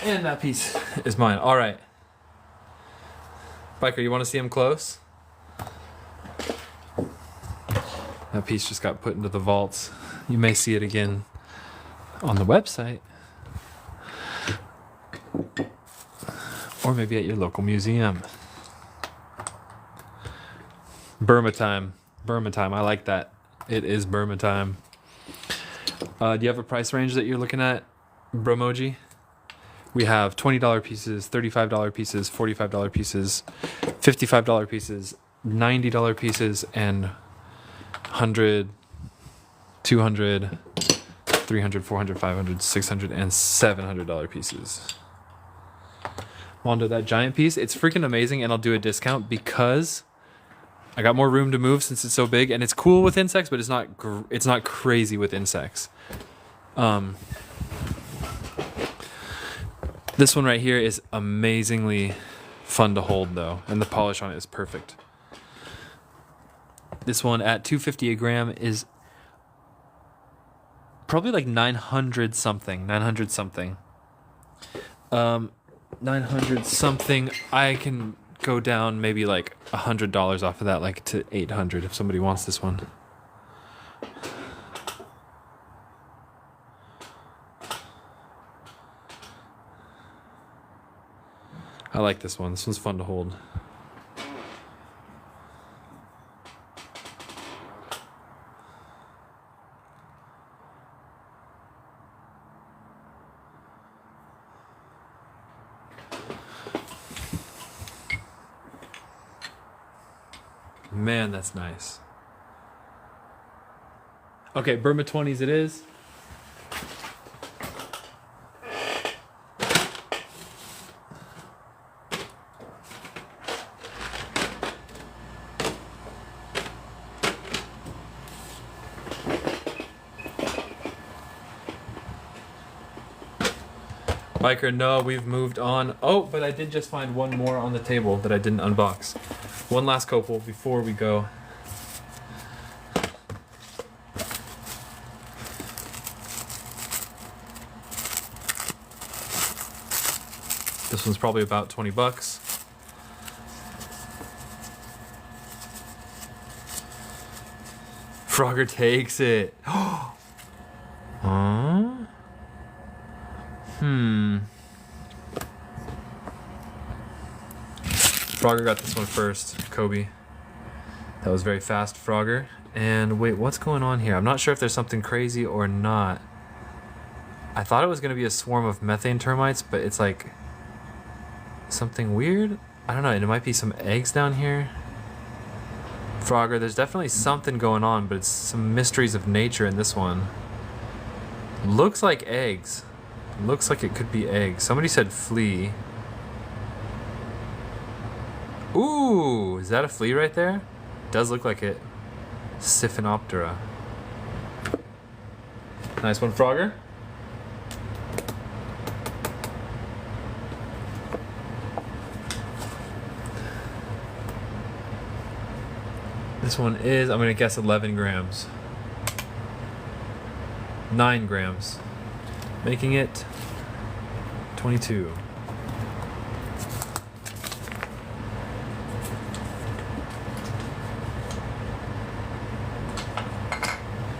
And that piece is mine. All right. Biker, you want to see him close? That piece just got put into the vaults. You may see it again on the website. Or maybe at your local museum. Burma time. Burma time. I like that. It is Burma time. Do you have a price range that you're looking at, Bromoji? We have $20 pieces, $35 pieces, $45 pieces, $55 pieces, $90 pieces, and $100, $200, $300, $400, $500, $600, and $700 pieces. Mondo, that giant piece, it's freaking amazing, and I'll do a discount because I got more room to move since it's so big, and it's cool with insects, but it's not crazy with insects. This one right here is amazingly fun to hold though, and the polish on it is perfect. This one at $2.50 a gram is probably like 900 something. 900 something. I can go down maybe like $100 off of that, like to 800 if somebody wants this one. I like this one. This one's fun to hold. Man, that's nice. Okay, Burma 20s it is. Biker, no, we've moved on. Oh, but I did just find one more on the table that I didn't unbox. One last copal before we go. This one's probably about 20 bucks. Frogger takes it. Huh? Frogger got this one first, Kobe. That was very fast, Frogger. And wait, what's going on here? I'm not sure if there's something crazy or not. I thought it was going to be a swarm of methane termites, but it's like something weird. I don't know, it might be some eggs down here. Frogger, there's definitely something going on, but it's some mysteries of nature in this one. Looks like eggs. Looks like it could be eggs. Somebody said flea. Ooh, is that a flea right there? Does look like it. Siphonoptera. Nice one, Frogger. This one is, I'm gonna guess 11 grams. 9 grams. Making it 22.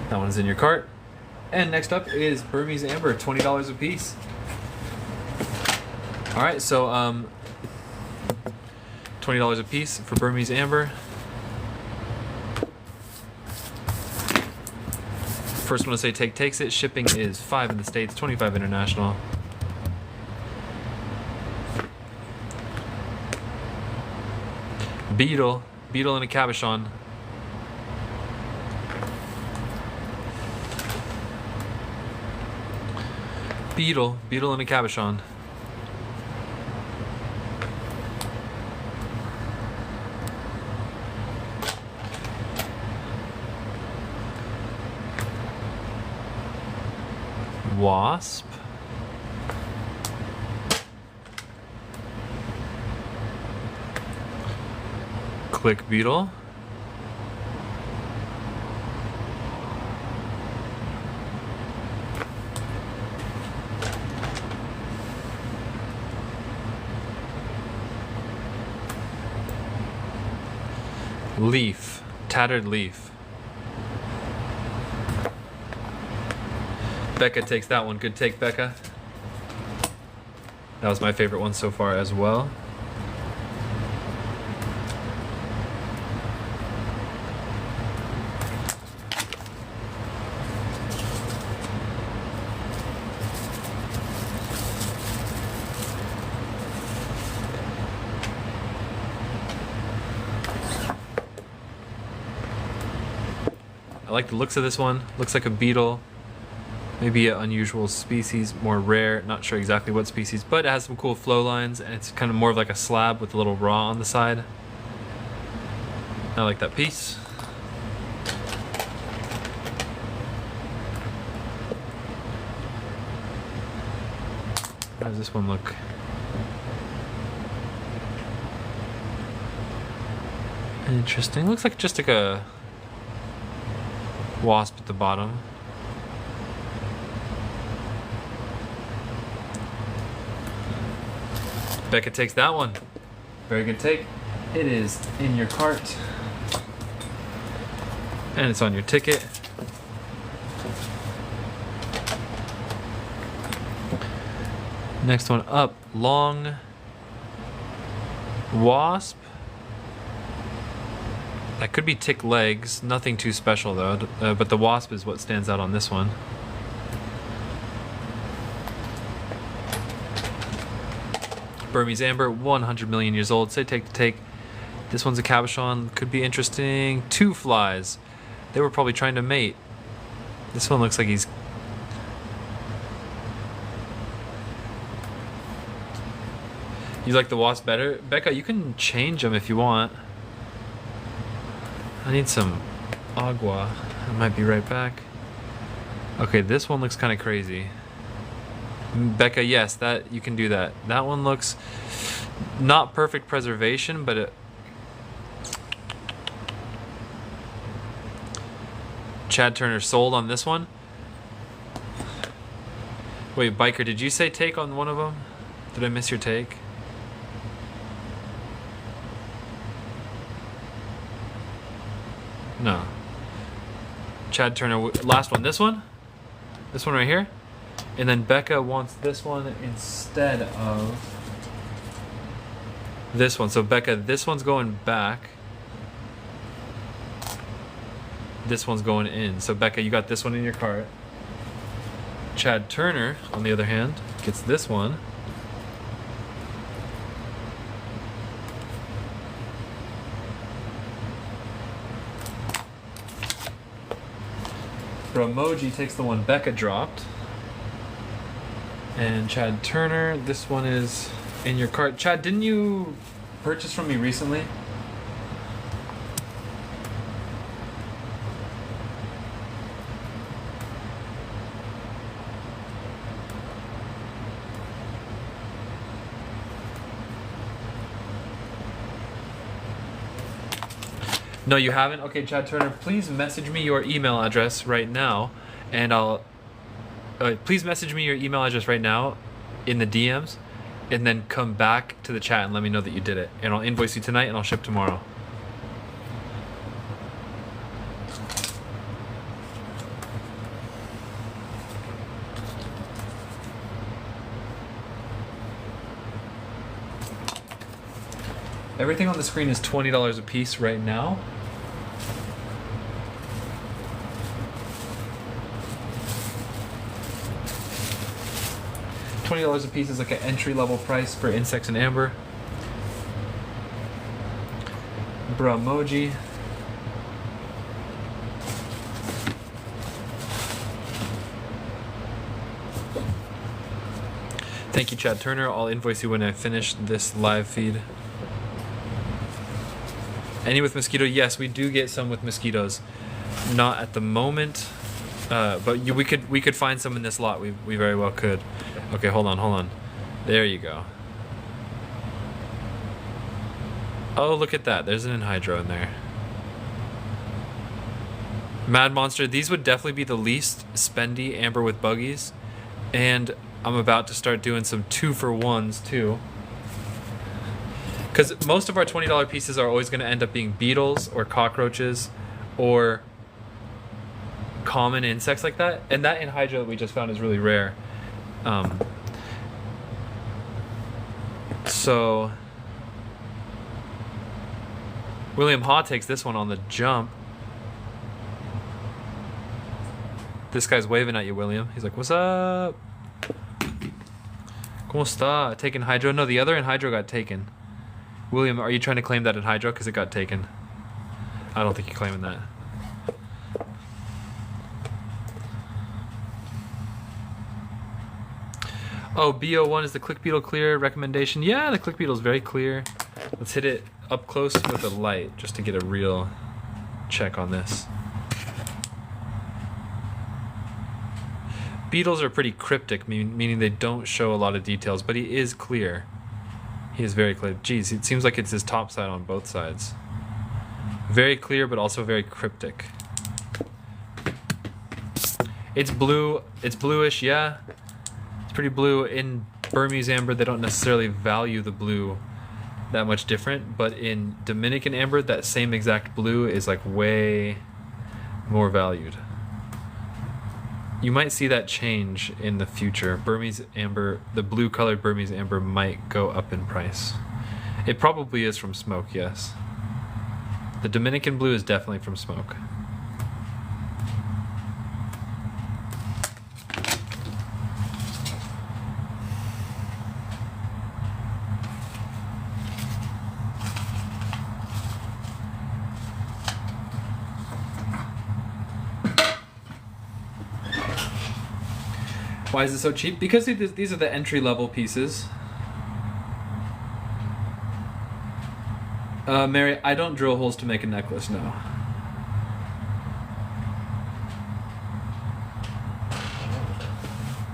That one's in your cart. And next up is Burmese amber, $20 a piece. All right, so $20 a piece for Burmese amber. First one to say take takes it. Shipping is $5 in the States, $25 international. Beetle in a cabochon. Beetle in a cabochon. Wasp. Click beetle. Leaf. Tattered leaf. Becca takes that one. Good take, Becca. That was my favorite one so far as well. I like the looks of this one. Looks like a beetle. Maybe an unusual species, more rare. Not sure exactly what species, but it has some cool flow lines, and it's kind of more of like a slab with a little raw on the side. I like that piece. How does this one look? Interesting. Looks like just like a wasp at the bottom. Becca takes that one. Very good take. It is in your cart. And it's on your ticket. Next one up, long wasp. That could be tick legs, nothing too special though, but the wasp is what stands out on this one. Burmese amber, 100 million years old. Say take to take. This one's a cabochon, could be interesting. 2 flies. They were probably trying to mate. This one looks like he's... You like the wasp better? Becca, you can change them if you want. I need some agua. I might be right back. Okay, this one looks kind of crazy. Becca, yes, that you can do that. That one looks not perfect preservation, but it... Chad Turner sold on this one. Wait, Biker, did you say take on one of them? Did I miss your take? No. Chad Turner, last one. This one? This one right here? And then Becca wants this one instead of this one. So Becca, this one's going back. This one's going in. So Becca, you got this one in your cart. Chad Turner, on the other hand, gets this one. Bromoji takes the one Becca dropped. And Chad Turner, this one is in your cart. Chad, didn't you purchase from me recently? No, you haven't? Okay, Chad Turner, please message me your email address right now, and I'll... please message me your email address right now in the DMs, and then come back to the chat and let me know that you did it. And I'll invoice you tonight and I'll ship tomorrow. Everything on the screen is $20 a piece right now. $20 a piece is like an entry-level price for insects and amber. Bromoji. Thank you, Chad Turner. I'll invoice you when I finish this live feed. Any with mosquito? Yes, we do get some with mosquitoes. Not at the moment, but we could find some in this lot. We very well could. Okay, hold on. There you go. Oh, look at that. There's an Enhydro in there. Mad Monster. These would definitely be the least spendy amber with buggies, and I'm about to start doing some 2-for-1s too. Because most of our $20 pieces are always going to end up being beetles or cockroaches or common insects like that. And that Enhydro that we just found is really rare. So William Haw takes this one on the jump. This guy's waving at you, William. He's like, what's up? ¿Cómo está? Taking Enhydro? No, the other Enhydro got taken. William, are you trying to claim that Enhydro? Because it got taken. I don't think you're claiming that. Oh, BO1 is the click beetle clear recommendation. Yeah, the click beetle is very clear. Let's hit it up close with a light just to get a real check on this. Beetles are pretty cryptic, meaning they don't show a lot of details, but he is clear. He is very clear. Geez, it seems like it's his top side on both sides. Very clear, but also very cryptic. It's blue. It's bluish, yeah. It's pretty blue. In Burmese amber, they don't necessarily value the blue that much different, but in Dominican amber, that same exact blue is like way more valued. You might see that change in the future. Burmese amber, the blue colored Burmese amber might go up in price. It probably is from smoke, yes. The Dominican blue is definitely from smoke. Why is it so cheap? Because these are the entry-level pieces. Mary, I don't drill holes to make a necklace, no.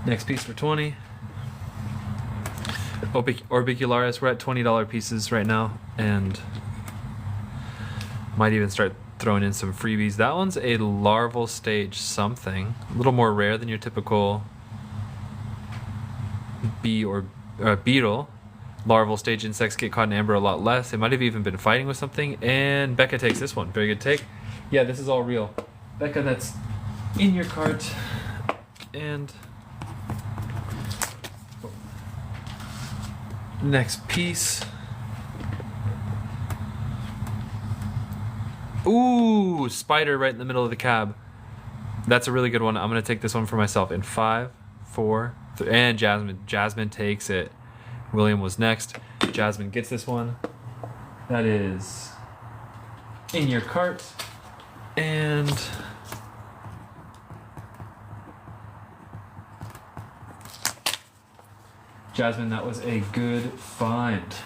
Next piece for 20. Orbicularis, we're at $20 pieces right now, and might even start throwing in some freebies. That one's a larval stage something, a little more rare than your typical bee or beetle. Larval stage insects get caught in amber a lot less. They might have even been fighting with something. And Becca takes this one. Very good take. Yeah, this is all real. Becca, that's in your cart. And next piece. Ooh, spider right in the middle of the cab. That's a really good one. I'm going to take this one for myself in 5, 4, 3, and Jasmine. Jasmine takes it. William was next. Jasmine gets this one. That is in your cart. And Jasmine, that was a good find.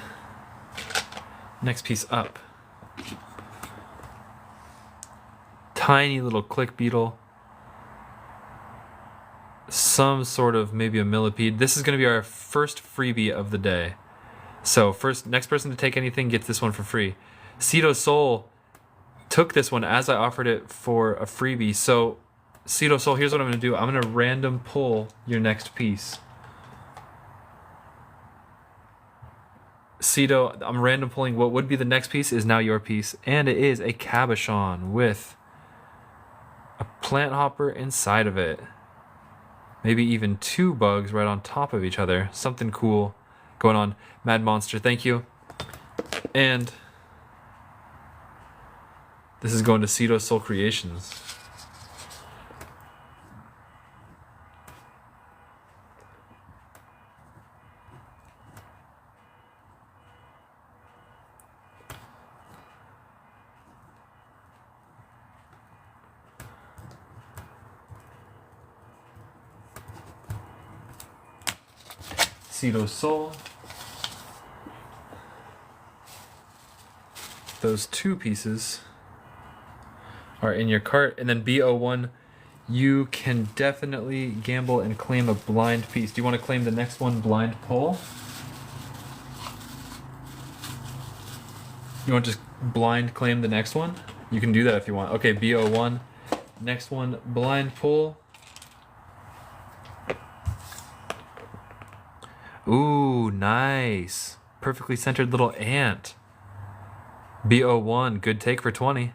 Next piece up. Tiny little click beetle. Some sort of maybe a millipede. This is going to be our first freebie of the day. So next person to take anything gets this one for free. Cedo Soul took this one as I offered it for a freebie. So Cedo Soul, here's what I'm going to do. I'm going to random pull your next piece. Cedo, I'm random pulling what would be the next piece is now your piece. And it is a cabochon with a plant hopper inside of it. Maybe even 2 bugs right on top of each other. Something cool going on. Mad Monster, thank you. And this is going to Cedo Soul Creations. Cedo Soul. Those 2 pieces are in your cart. And then BO1, you can definitely gamble and claim a blind piece. Do you want to claim the next one blind pull? You want to just blind claim the next one? You can do that if you want. Okay, BO1. Next one, blind pull. Ooh, nice. Perfectly centered little ant. BO1, good take for 20.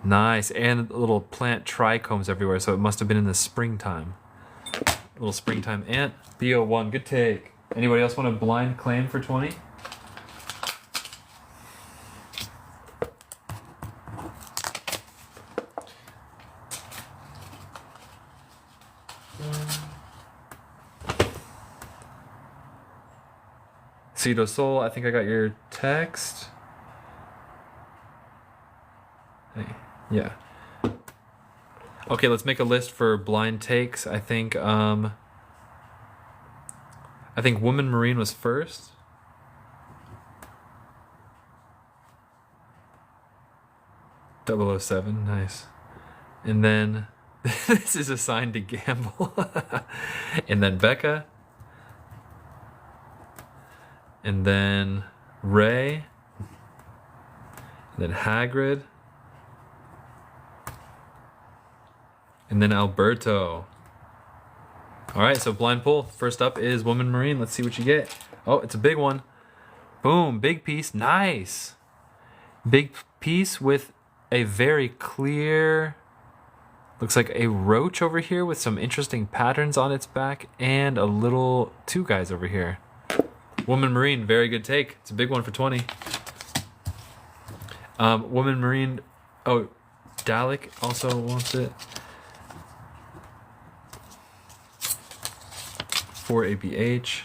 Nice, and little plant trichomes everywhere, so it must have been in the springtime. Little springtime ant. BO1, good take. Anybody else want a blind claim for 20? Cedo Soul, I think I got your text. Hey, yeah. Okay, let's make a list for blind takes. I think Woman Marine was first. .007, nice. And then this is assigned to Gamble. And then Becca. And then Ray. And then Hagrid. And then Alberto. All right, so blind pull. First up is Woman Marine. Let's see what you get. Oh, it's a big one. Boom, big piece. Nice. Big piece with a very clear, looks like a roach over here with some interesting patterns on its back, and a little two guys over here. Woman Marine, very good take. It's a big one for 20. Woman Marine, oh, Dalek also wants it. 4 ABH.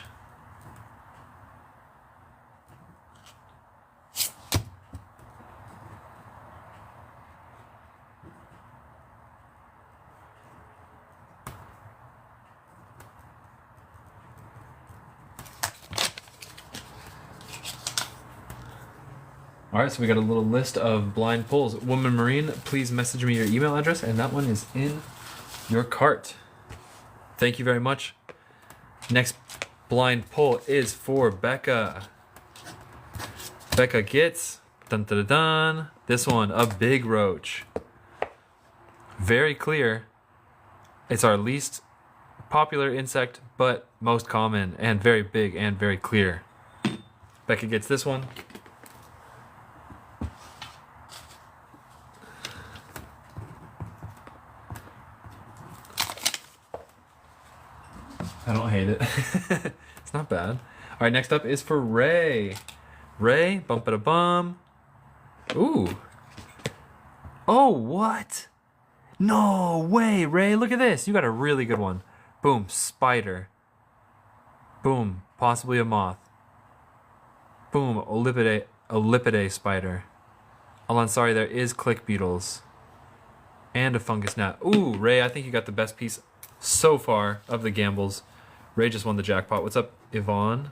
All right, so we got a little list of blind pulls. Woman Marine, please message me your email address, and that one is in your cart. Thank you very much. Next blind pull is for Becca. Becca gets, dun dun dun dun, this one, a big roach. Very clear. It's our least popular insect, but most common, and very big and very clear. Becca gets this one. I don't hate it. It's not bad. All right, next up is for Ray. Ray, bum-ba-da-bum. Ooh. Oh, what? No way, Ray. Look at this. You got a really good one. Boom, spider. Boom, possibly a moth. Boom, Olipide spider. Alansari, there is click beetles. And a fungus gnat. Ooh, Ray, I think you got the best piece so far of the gambles. Ray just won the jackpot. What's up, Yvonne?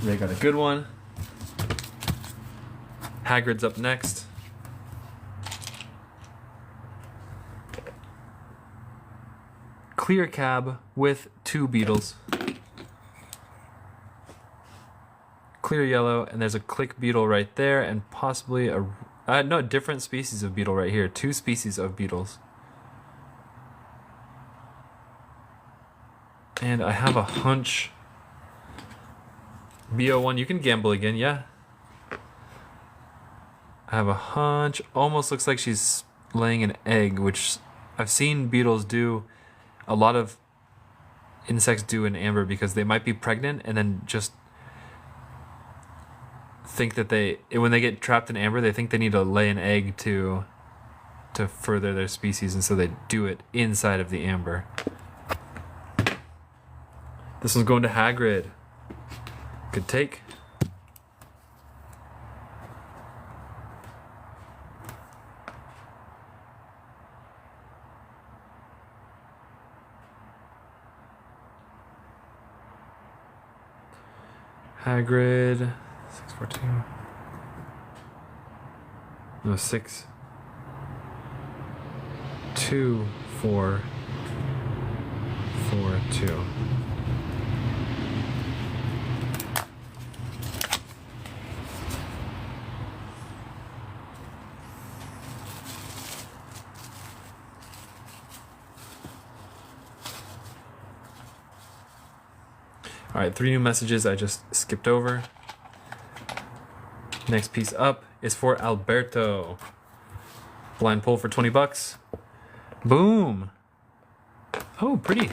Ray got a good one. Hagrid's up next. Clear cab with 2 beetles. Clear yellow, and there's a click beetle right there, and possibly a different species of beetle right here. 2 species of beetles. And I have a hunch. BO1, you can gamble again, yeah. I have a hunch. Almost looks like she's laying an egg, which I've seen beetles do. A lot of insects do in amber because they might be pregnant and then just think that when they get trapped in amber, they think they need to lay an egg to further their species, and so they do it inside of the amber. This one's going to Hagrid. Good take. Hagrid. 614. No, 6. 2, 4, 4, 2. All right, 3 new messages I just skipped over. Next piece up is for Alberto. Blind pull for 20 bucks. Boom. Oh, pretty.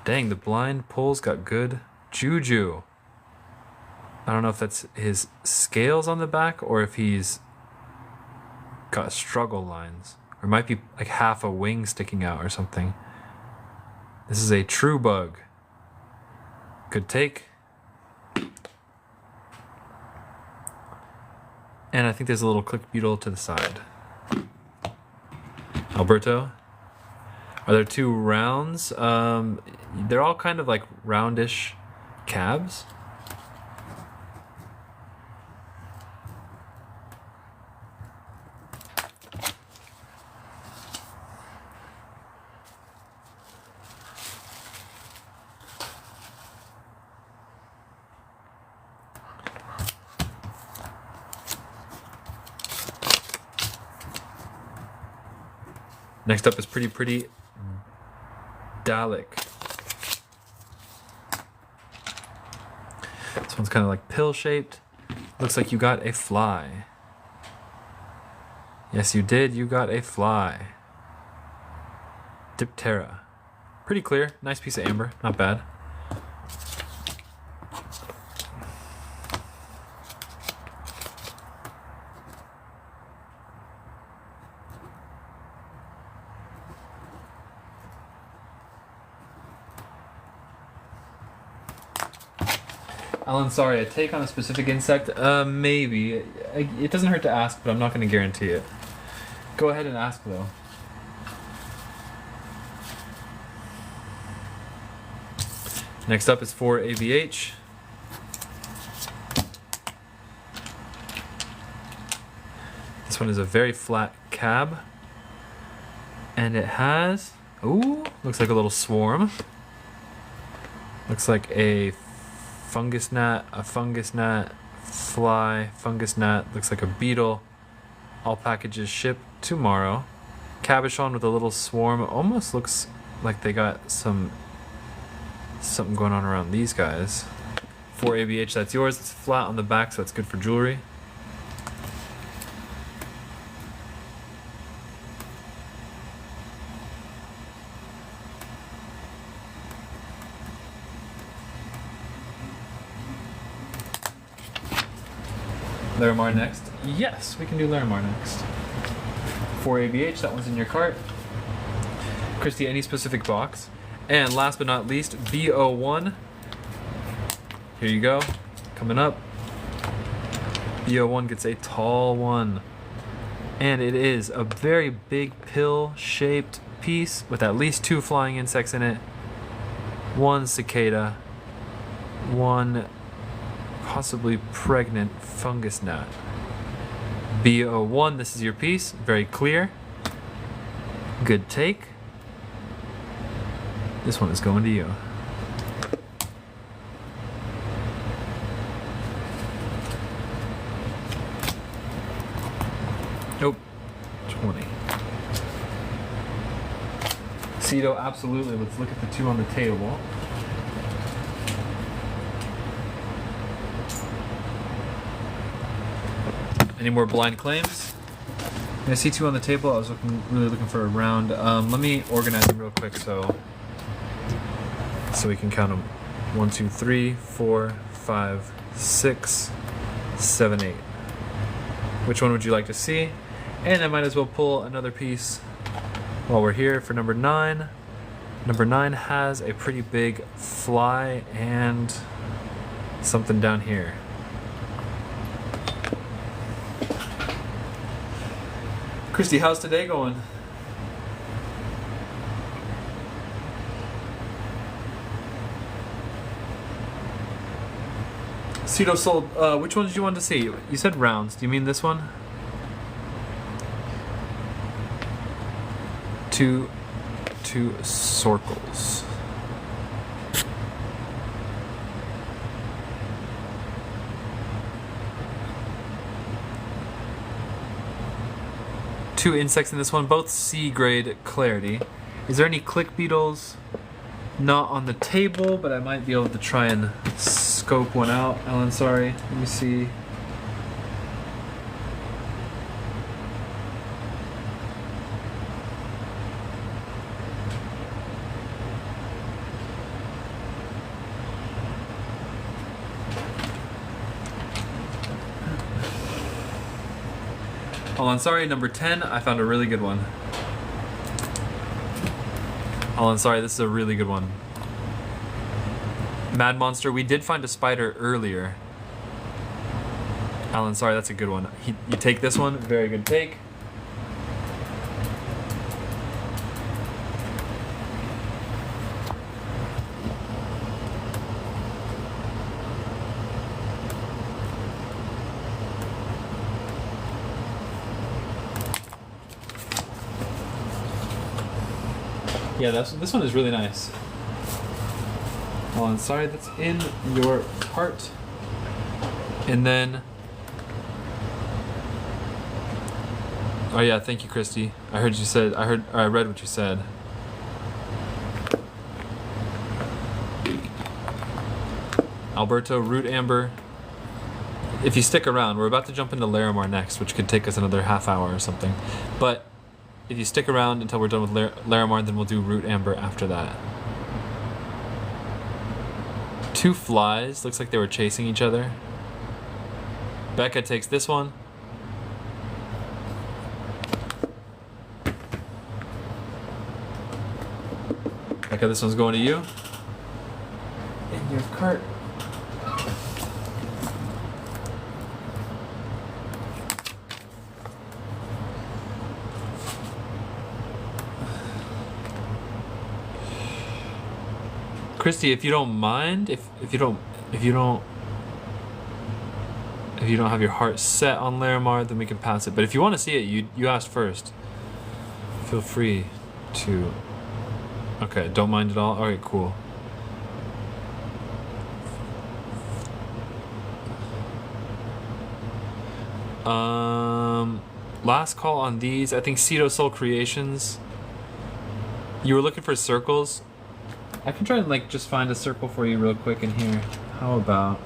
Dang, the blind pulls got good juju. I don't know if that's his scales on the back or if he's got struggle lines. Or it might be like half a wing sticking out or something. This is a true bug. Good take. And I think there's a little click beetle to the side. Alberto. Are there 2 rounds? They're all kind of like roundish cabs. Next up is pretty Dalek. This one's kind of like pill shaped. Looks like you got a fly. Yes, you did. You got a fly. Diptera. Pretty clear. Nice piece of amber. Not bad. Alan, sorry, a take on a specific insect? Maybe. It doesn't hurt to ask, but I'm not going to guarantee it. Go ahead and ask, though. Next up is for AVH. This one is a very flat cab. And it has... Ooh, looks like a little swarm. Looks like a fungus gnat, a fungus gnat, fly, fungus gnat, looks like a beetle. All packages shipped tomorrow. Cabochon with a little swarm. Almost looks like they got something going on around these guys. For ABH, that's yours. It's flat on the back, so that's good for jewelry. Larimar next. Yes, we can do Larimar next. For ABH, that one's in your cart. Christy, any specific box? And last but not least, BO1. Here you go. Coming up. BO1 gets a tall one. And it is a very big pill-shaped piece with at least 2 flying insects in it. 1 cicada. 1 possibly pregnant fungus gnat. BO1, this is your piece. Very clear. Good take. This one is going to you. Nope. 20. Cito, absolutely. Let's look at the 2 on the table. Any more blind claims? I see 2 on the table. I was really looking for a round. Let me organize them real quick so we can count them. 1, 2, 3, 4, 5, 6, 7, 8. Which one would you like to see? And I might as well pull another piece while we're here for number 9. Number 9 has a pretty big fly and something down here. Christy, how's today going? Cito sold, which one did you want to see? You said rounds. Do you mean this one? 2 circles. Two insects in this one, both C grade clarity. Is there any click beetles not on the table, but I might be able to try and scope one out. Alan, sorry. Let me see. Hold on, sorry, number 10, I found a really good one. Hold on, sorry, this is a really good one. Mad Monster, we did find a spider earlier. Alan, sorry, that's a good one. You take this one, very good take. Yeah, this one is really nice. Hold on, sorry, that's in your cart. And then... Oh yeah, thank you, Christy. I read what you said. Alberto, root amber. If you stick around, we're about to jump into Larimar next, which could take us another half hour or something. But if you stick around until we're done with Larimar, then we'll do root amber after that. 2 flies, looks like they were chasing each other. Becca takes this one. Becca, this one's going to you. In your cart. Christy, if you don't mind, if you don't have your heart set on Larimar, then we can pass it. But if you want to see it, you asked first. Feel free to. Okay, don't mind at all. All right, cool. Last call on these. I think Cedo Soul Creations. You were looking for circles. I can try and like just find a circle for you real quick in here. How about...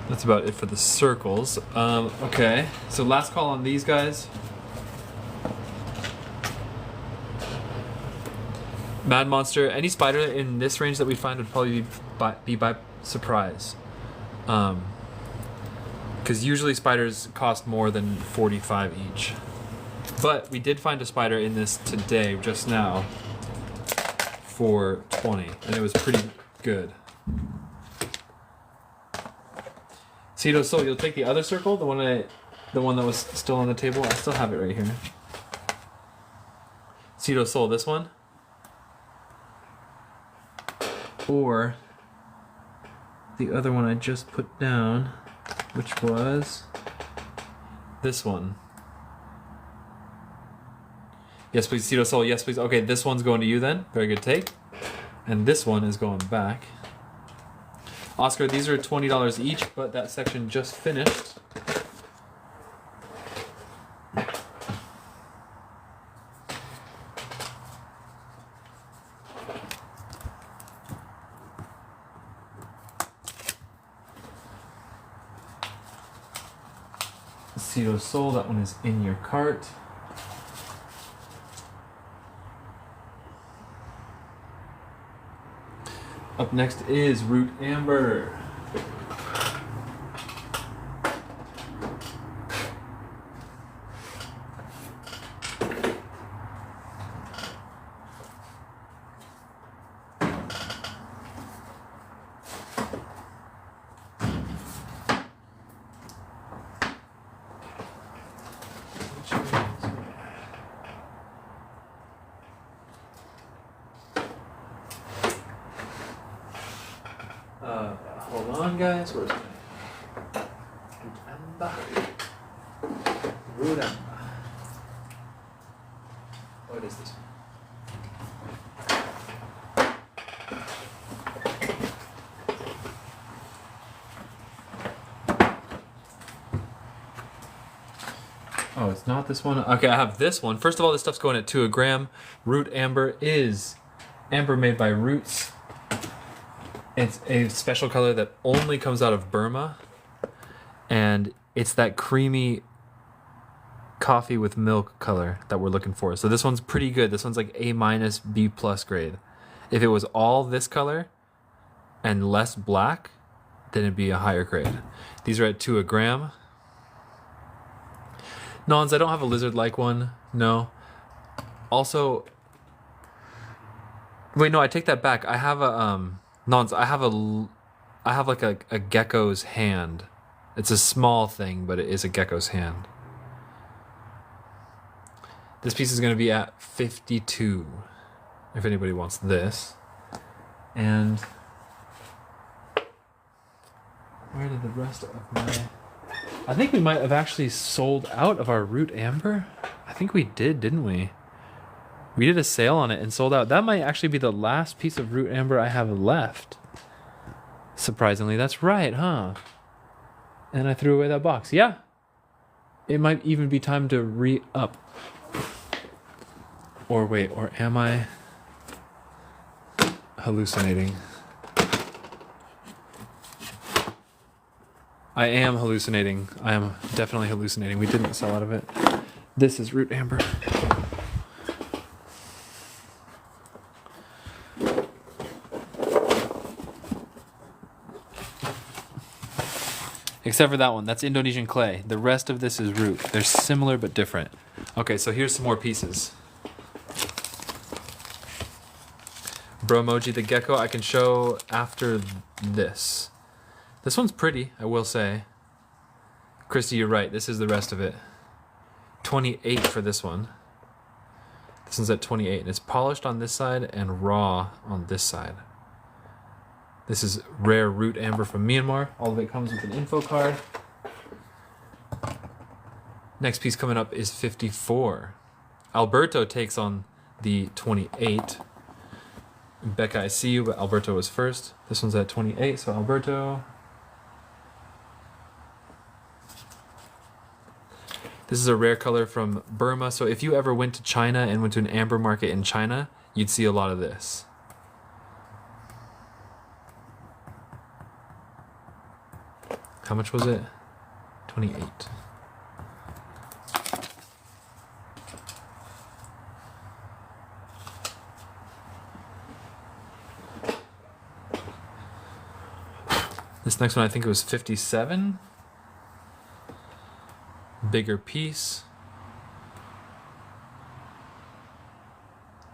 That's about it for the circles. Okay, so last call on these guys. Mad Monster, any spider in this range that we find would probably be by surprise. Because usually spiders cost more than 45 each. But we did find a spider in this today, just now, for 20, and it was pretty good. Cedo Soul, you'll take the other circle, the one that was still on the table. I still have it right here. Cedo Soul, this one. Or the other one I just put down, which was this one. Yes, please, Cedo Soul. Yes, please. Okay, this one's going to you then. Very good take. And this one is going back. Oscar, these are $20 each, but that section just finished. Cedo Soul, that one is in your cart. Up next is Root Amber. Hold on, guys. Where's my Root Amber? Root Amber. What is this? Oh, it's not this one. Okay, I have this one. First of all, this stuff's going at 2 a gram. Root amber is amber made by Roots. It's a special color that only comes out of Burma. And it's that creamy coffee with milk color that we're looking for. So this one's pretty good. This one's like A-, B+ grade. If it was all this color and less black, then it'd be a higher grade. These are at 2 a gram. Nons, I don't have a lizard-like one. No. Also, wait, no, I take that back. I have a Nons, I have like a gecko's hand. It's a small thing, but it is a gecko's hand. This piece is going to be at 52, if anybody wants this. And where did the rest of my... I think we might have actually sold out of our root amber. I think we did, didn't we? We did a sale on it and sold out. That might actually be the last piece of root amber I have left. Surprisingly, that's right, huh? And I threw away that box. Yeah. It might even be time to re-up. Or wait, or am I hallucinating? I am hallucinating. I am definitely hallucinating. We didn't sell out of it. This is root amber. Except for that one. That's Indonesian clay. The rest of this is root. They're similar but different. Okay, so here's some more pieces. Bromoji the gecko I can show after this. This one's pretty, I will say. Christy, you're right. This is the rest of it. 28 for this one. This one's at 28. And it's polished on this side and raw on this side. This is rare root amber from Myanmar. All of it comes with an info card. Next piece coming up is 54. Alberto takes on the 28. Becca, I see you, but Alberto was first. This one's at 28, so Alberto. This is a rare color from Burma, so if you ever went to China and went to an amber market in China, you'd see a lot of this. How much was it? 28. This next one, I think it was 57. Bigger piece.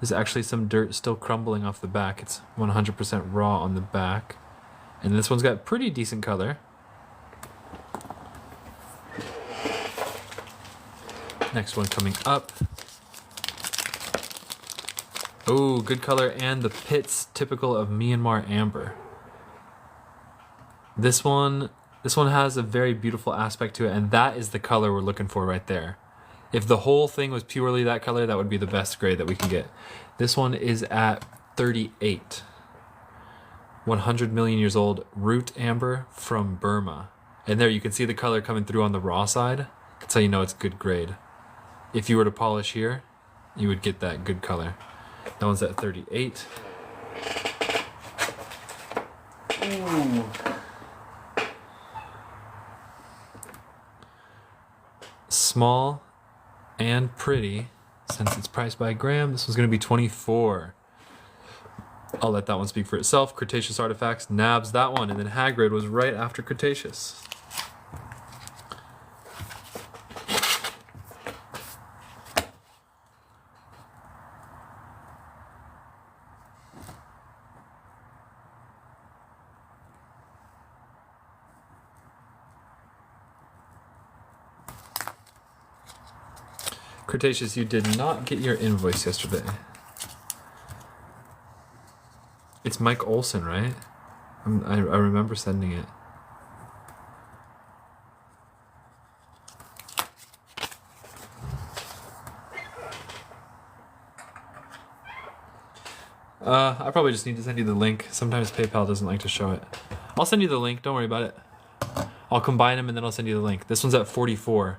There's actually some dirt still crumbling off the back. It's 100% raw on the back. And this one's got pretty decent color. Next one coming up. Oh, good color, and the pits typical of Myanmar amber. This one has a very beautiful aspect to it, and that is the color we're looking for right there. If the whole thing was purely that color, that would be the best grade that we can get. This one is at 38. 100 million years old root amber from Burma. And there you can see the color coming through on the raw side. That's how you know it's good grade. If you were to polish here, you would get that good color. That one's at 38. Ooh. Small and pretty, since it's priced by gram. This one's going to be 24. I'll let that one speak for itself. Cretaceous artifacts nabs that one, and then Hagrid was right after Cretaceous. Cretaceous, you did not get your invoice yesterday. It's Mike Olson, right? I remember sending it. I probably just need to send you the link. Sometimes PayPal doesn't like to show it. I'll send you the link, don't worry about it. I'll combine them and then I'll send you the link. This one's at 44.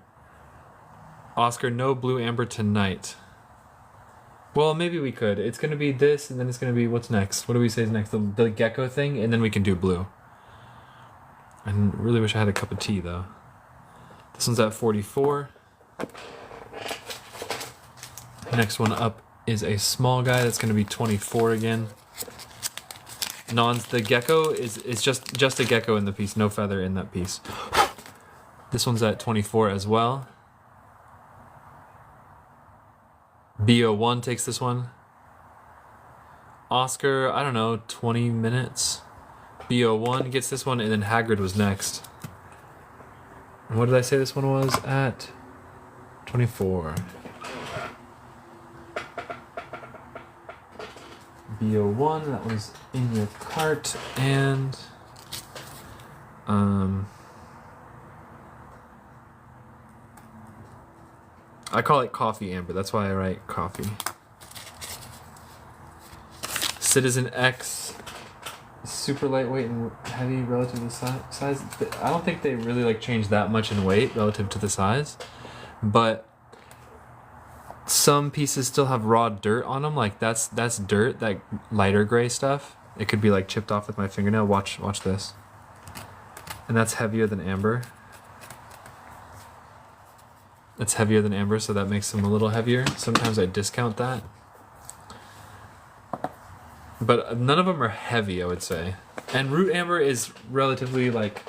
Oscar, no blue amber tonight. Well, maybe we could. It's gonna be this and then it's gonna be, what's next? What do we say is next? The gecko thing, and then we can do blue. I really wish I had a cup of tea though. This one's at 44. Next one up is a small guy that's gonna be 24 again. The gecko is just a gecko in the piece, no feather in that piece. This one's at 24 as well. BO1 takes this one. Oscar, I don't know, 20 minutes. BO1 gets this one, and then Hagrid was next. And what did I say this one was at? 24. BO1, that was in your cart, and I call it coffee amber, that's why I write coffee. Citizen X, super lightweight and heavy relative to the size. I don't think they really like changed that much in weight relative to the size, but some pieces still have raw dirt on them. Like that's dirt, that lighter gray stuff. It could be like chipped off with my fingernail. Watch this. And that's heavier than amber. It's heavier than amber, so that makes them a little heavier. Sometimes I discount that. But none of them are heavy, I would say. And root amber is relatively like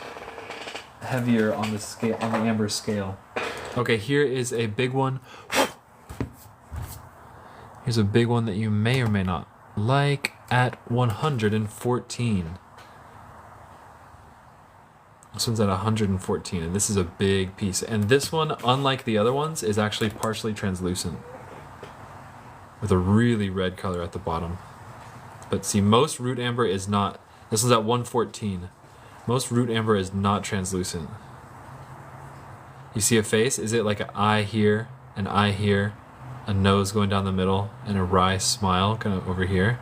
heavier on the scale, on the amber scale. Okay, here is a big one. Here's a big one that you may or may not like at 114. This one's at 114, and this is a big piece. And this one, unlike the other ones, is actually partially translucent with a really red color at the bottom. But see, most root amber is not. This one's at 114. Most root amber is not translucent. You see a face? Is it like an eye here, an eye here, a nose going down the middle, and a wry smile kind of over here?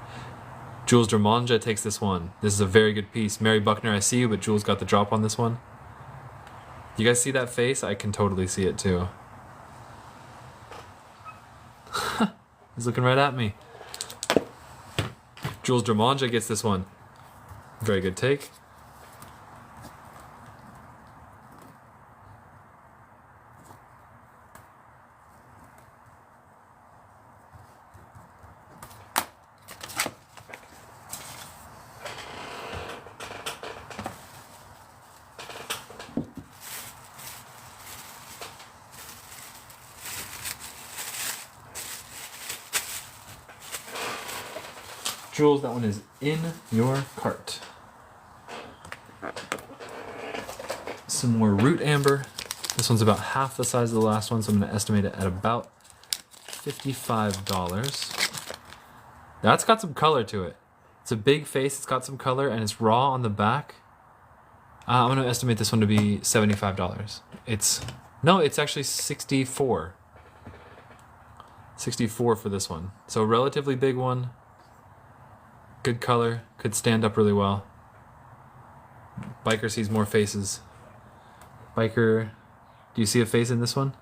Jules Dermonja takes this one. This is a very good piece. Mary Buckner, I see you, but Jules got the drop on this one. You guys see that face? I can totally see it too. He's looking right at me. Jules Dermonja gets this one. Very good take. Jules, that one is in your cart. Some more root amber. This one's about half the size of the last one, so I'm going to estimate it at about $55. That's got some color to it. It's a big face, it's got some color, and it's raw on the back. I'm going to estimate this one to be $75. No, it's actually 64. 64 for this one. So a relatively big one. Good color, could stand up really well. Biker sees more faces. Biker, do you see a face in this one?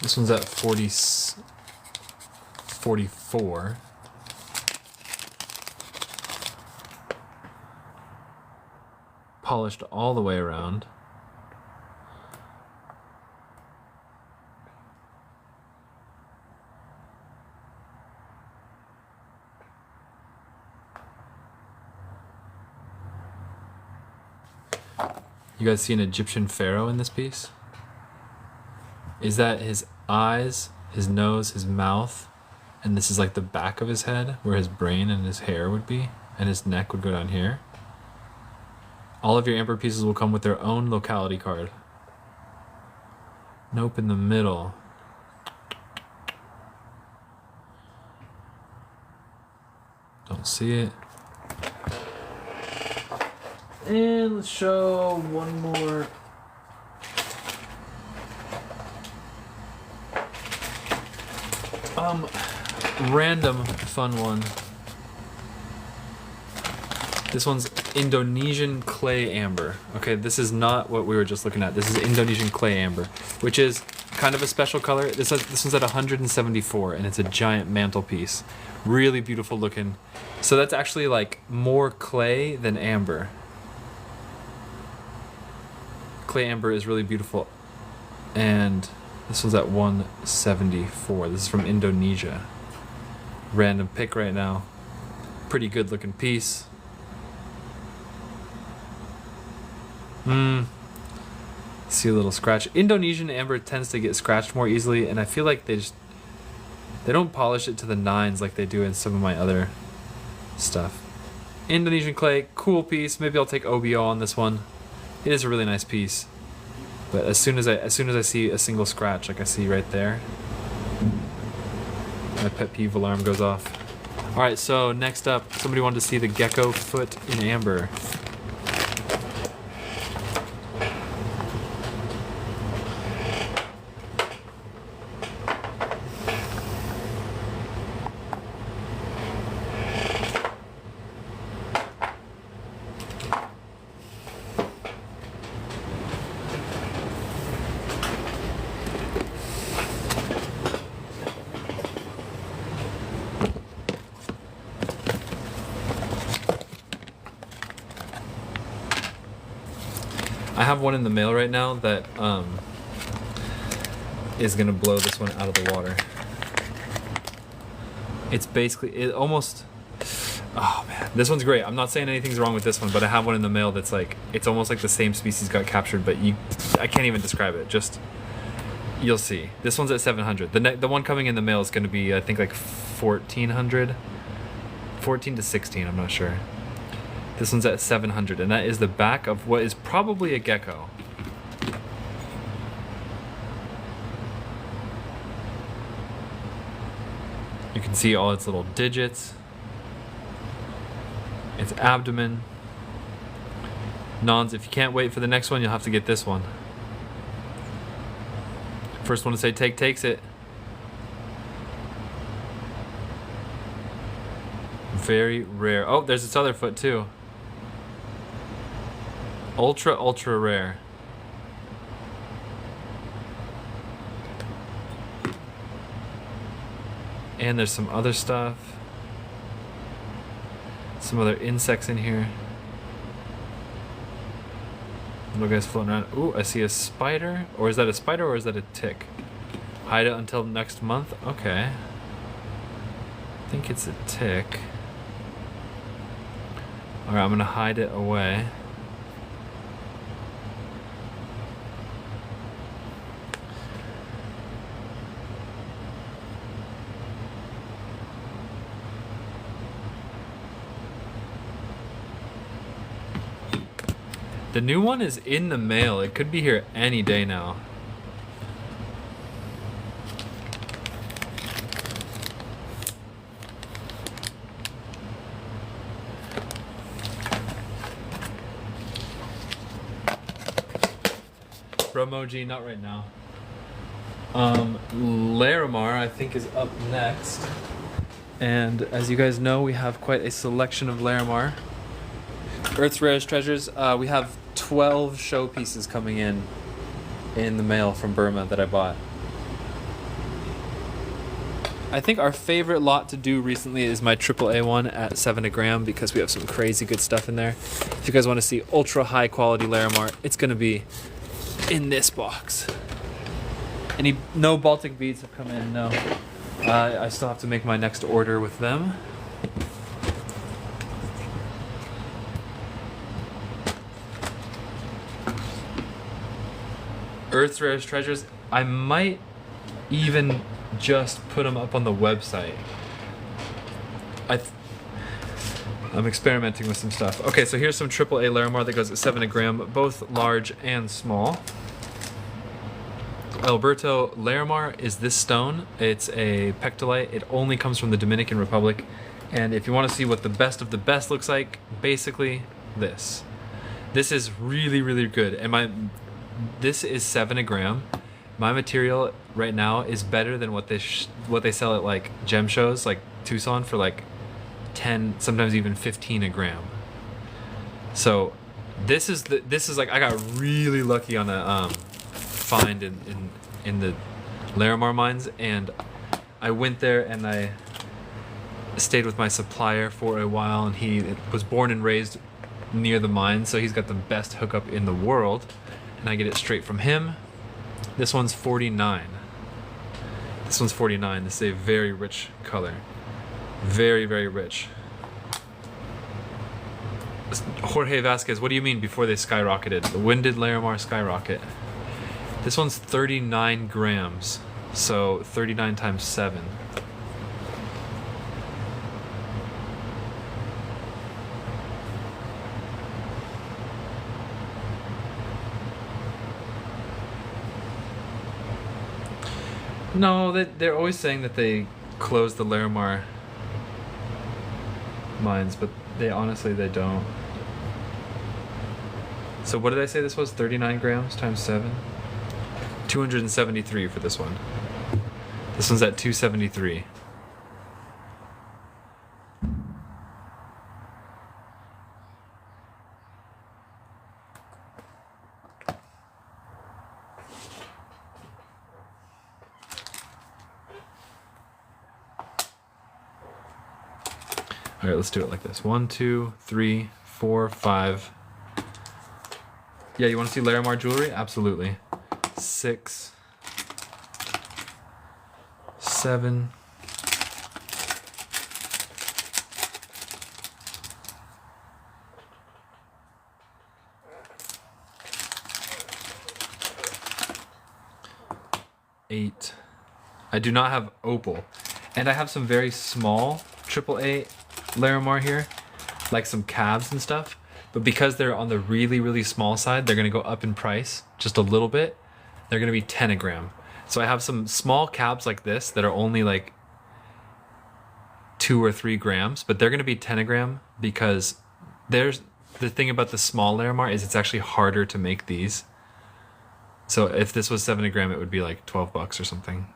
This one's at 44. Polished all the way around. You guys see an Egyptian pharaoh in this piece? Is that his eyes, his nose, his mouth, and this is like the back of his head where his brain and his hair would be, and his neck would go down here? All of your amber pieces will come with their own locality card. Nope, in the middle. Don't see it. And let's show one more. Random fun one. This one's Indonesian clay amber. Okay, this is not what we were just looking at. This is Indonesian clay amber, which is kind of a special color. This one's at 174, and it's a giant mantelpiece. Really beautiful looking. So that's actually like more clay than amber. Clay amber is really beautiful, and this one's at 174. This is from Indonesia. Random pick right now. Pretty good looking piece. See a little scratch. Indonesian amber tends to get scratched more easily, and I feel like they don't polish it to the nines like they do in some of my other stuff. Indonesian clay, cool piece. Maybe I'll take OBO on this one. It is a really nice piece, but as soon as I see a single scratch, like I see right there, my pet peeve alarm goes off. All right, so next up, somebody wanted to see the gecko foot in amber. I have one in the mail right now that is gonna blow this one out of the water. It's basically almost. Oh man, this one's great. I'm not saying anything's wrong with this one, but I have one in the mail that's like, it's almost like the same species got captured, but I can't even describe it. Just you'll see. This one's at 700. The one coming in the mail is gonna be, I think, like 1400, 14 to 16. I'm not sure. This one's at 700, and that is the back of what is probably a gecko. You can see all its little digits, its abdomen. Nons, if you can't wait for the next one, you'll have to get this one. First one to say take takes it. Very rare. Oh, there's its other foot too. Ultra rare. And there's some other stuff. Some other insects in here. Little guys floating around. Ooh, I see a spider. Or is that a spider or is that a tick? Hide it until next month? Okay. I think it's a tick. Alright, I'm gonna hide it away. The new one is in the mail. It could be here any day now. Bromoji, not right now. Larimar, I think, is up next. And as you guys know, we have quite a selection of Larimar. Earth's Rarest Treasures, we have 12 show pieces coming in the mail from Burma that I bought. I think our favorite lot to do recently is my AAA one at 7 a gram because we have some crazy good stuff in there. If you guys want to see ultra high quality Larimar, it's going to be in this box. No Baltic beads have come in, no. I still have to make my next order with them. Earth's Rarest Treasures, I might even just put them up on the website. I'm experimenting with some stuff. Okay, so here's some AAA Larimar that goes at 7 a gram, both large and small. Alberto Larimar is this stone. It's a pectolite. It only comes from the Dominican Republic. And if you want to see what the best of the best looks like, basically this. This is really, really good. And this is 7 a gram. My material right now is better than what they sell at like gem shows, like Tucson, for like 10, sometimes even 15 a gram. So this is like, I got really lucky on a find in the Larimar mines, and I went there and I stayed with my supplier for a while, and he was born and raised near the mine, so he's got the best hookup in the world, and I get it straight from him. This one's 49. This one's 49. This is a very rich color. Very, very rich. Jorge Vasquez, what do you mean before they skyrocketed? When did Larimar skyrocket? This one's 39 grams. So 39 times 7. No, they're always saying that they closed the Larimar mines, but they don't. So what did I say this was? 39 grams times 7? 273 for this one. This one's at 273. All right, let's do it like this. 1, 2, 3, 4, 5. Yeah, you want to see Larimar jewelry? Absolutely. 6, 7. Eight. I do not have opal, and I have some very small AAA Larimar here, like some calves and stuff, but because they're on the really, really small side, they're gonna go up in price just a little bit. They're gonna be 10 a gram. So I have some small cabs like this that are only like 2 or 3 grams, but they're gonna be 10 a gram because there's the thing about the small Larimar is it's actually harder to make these. So if this was 7 a gram, it would be like 12 bucks or something,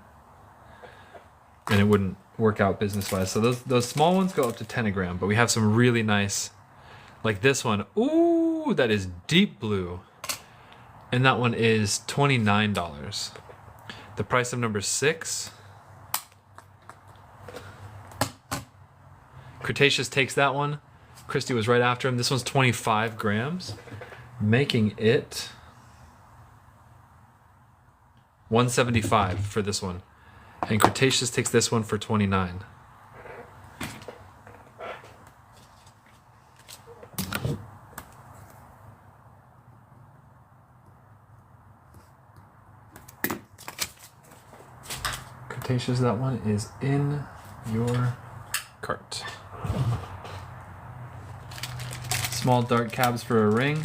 and it wouldn't work out business-wise. So those small ones go up to 10 a gram, but we have some really nice, like this one. Ooh, that is deep blue, and that one is $29. The price of number 6. Cretaceous takes that one. Christy was right after him. This one's 25 grams, making it 175 for this one. And Cretaceous takes this one for 29. Cretaceous, that one is in your cart. Small dark cabs for a ring.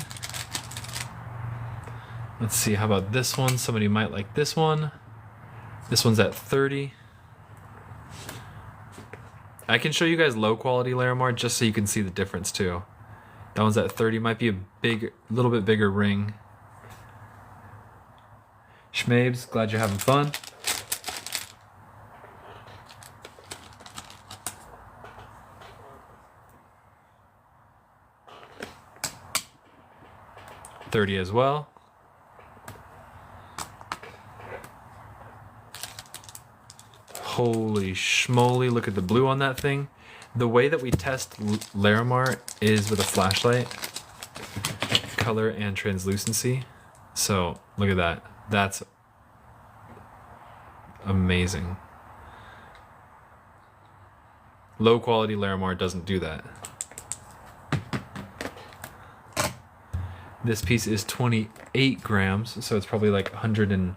Let's see, how about this one? Somebody might like this one. This one's at 30. I can show you guys low quality Larimar just so you can see the difference too. That one's at 30, might be a little bit bigger ring. Schmabes, glad you're having fun. $30 as well. Holy schmoly, look at the blue on that thing. The way that we test Larimar is with a flashlight, color and translucency. So look at that. That's amazing. Low quality Larimar doesn't do that. This piece is 28 grams, so it's probably like $190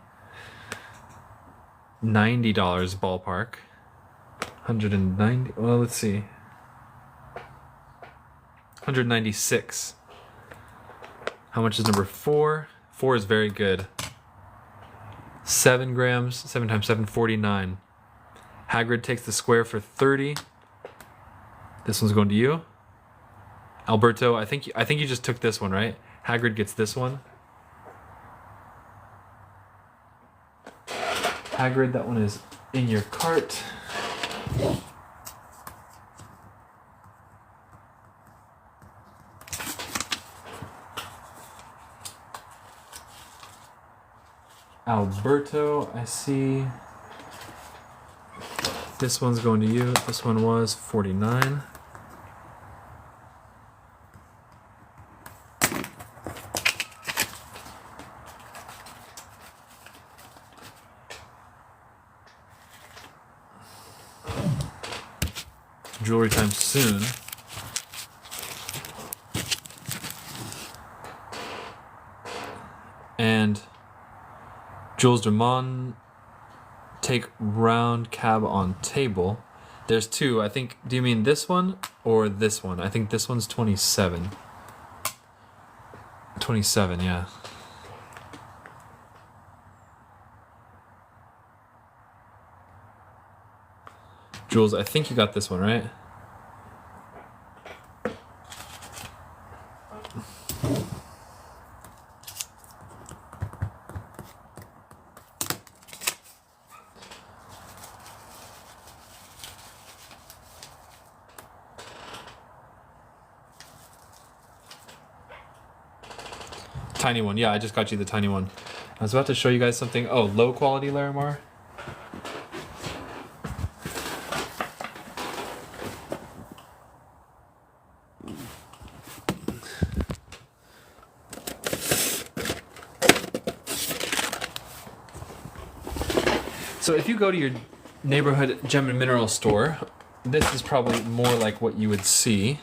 ballpark. 190, well, let's see. 196. How much is number 4? 4 is very good. 7 grams, 7 times 7, 49. Hagrid takes the square for 30. This one's going to you. Alberto, I think you just took this one, right? Hagrid gets this one. Hagrid, that one is in your cart. Alberto, I see. This one's going to you. This one was 49. Jewelry time soon. And Jules Dumont, take round cab on table. There's two. I think, do you mean this one or this one? I think this one's 27. 27, yeah. Jules, I think you got this one, right? Tiny one. Yeah, I just got you the tiny one. I was about to show you guys something. Oh, low quality Larimar. So if you go to your neighborhood gem and mineral store, this is probably more like what you would see.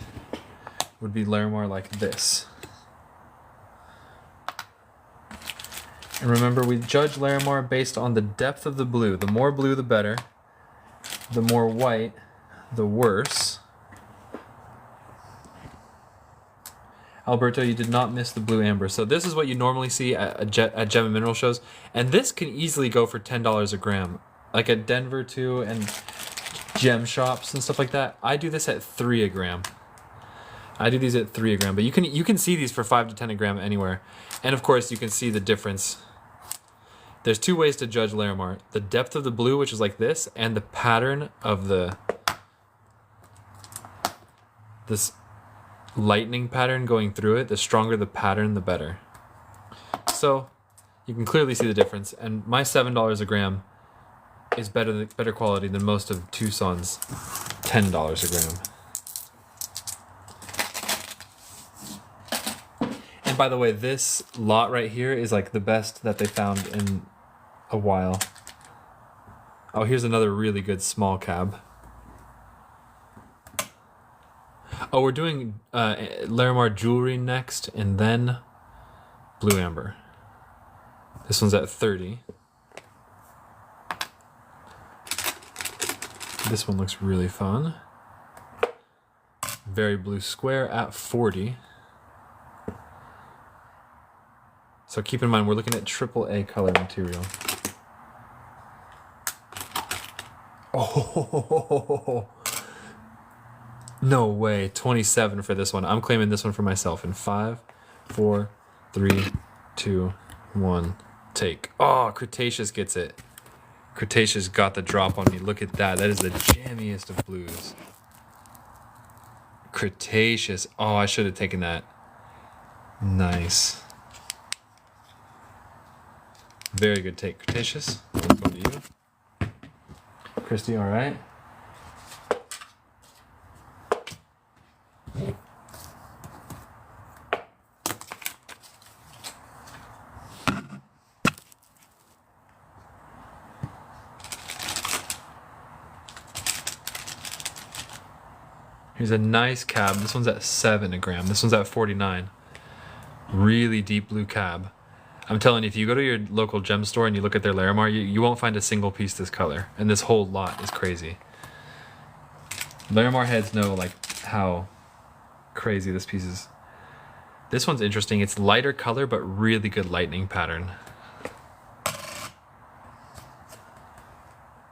Would be Larimar like this. And remember, we judge Larimar based on the depth of the blue. The more blue, the better. The more white, the worse. Alberto, you did not miss the blue amber. So this is what you normally see at gem and mineral shows. And this can easily go for $10 a gram. Like at Denver too, and gem shops and stuff like that. I do this at 3 a gram. I do these at 3 a gram, but you can see these for 5 to 10 a gram anywhere. And of course you can see the difference. There's two ways to judge Larimar. The depth of the blue, which is like this, and the pattern of this lightning pattern going through it. The stronger the pattern, the better. So you can clearly see the difference. And my $7 a gram is better quality than most of Tucson's $10 a gram. And by the way, this lot right here is like the best that they found in a while. Oh, here's another really good small cab. Oh, we're doing Larimar jewelry next, and then blue amber. This one's at 30. This one looks really fun. Very blue square at 40. So keep in mind, we're looking at AAA color material. Oh, no way. 27 for this one. I'm claiming this one for myself in 5, 4, 3, 2, 1, take. Oh, Cretaceous gets it. Cretaceous got the drop on me. Look at that. That is the jammiest of blues. Cretaceous. Oh, I should have taken that. Nice. Very good take. Cretaceous, let's go to you. Christy, all right? Here's a nice cab. This one's at 7 a gram. This one's at 49. Really deep blue cab. I'm telling you, if you go to your local gem store and you look at their Larimar, you won't find a single piece this color. And this whole lot is crazy. Larimar heads know like how crazy this piece is. This one's interesting. It's lighter color, but really good lightning pattern.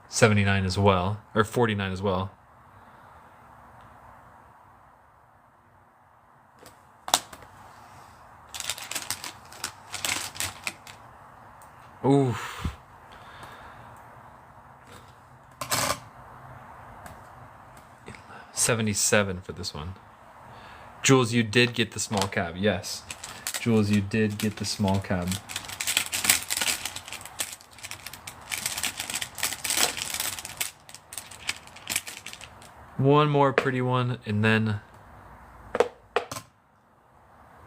79 as well, or 49 as well. Ooh. $77 for this one. Jules, you did get the small cab. Yes. Jules, you did get the small cab. One more pretty one, and then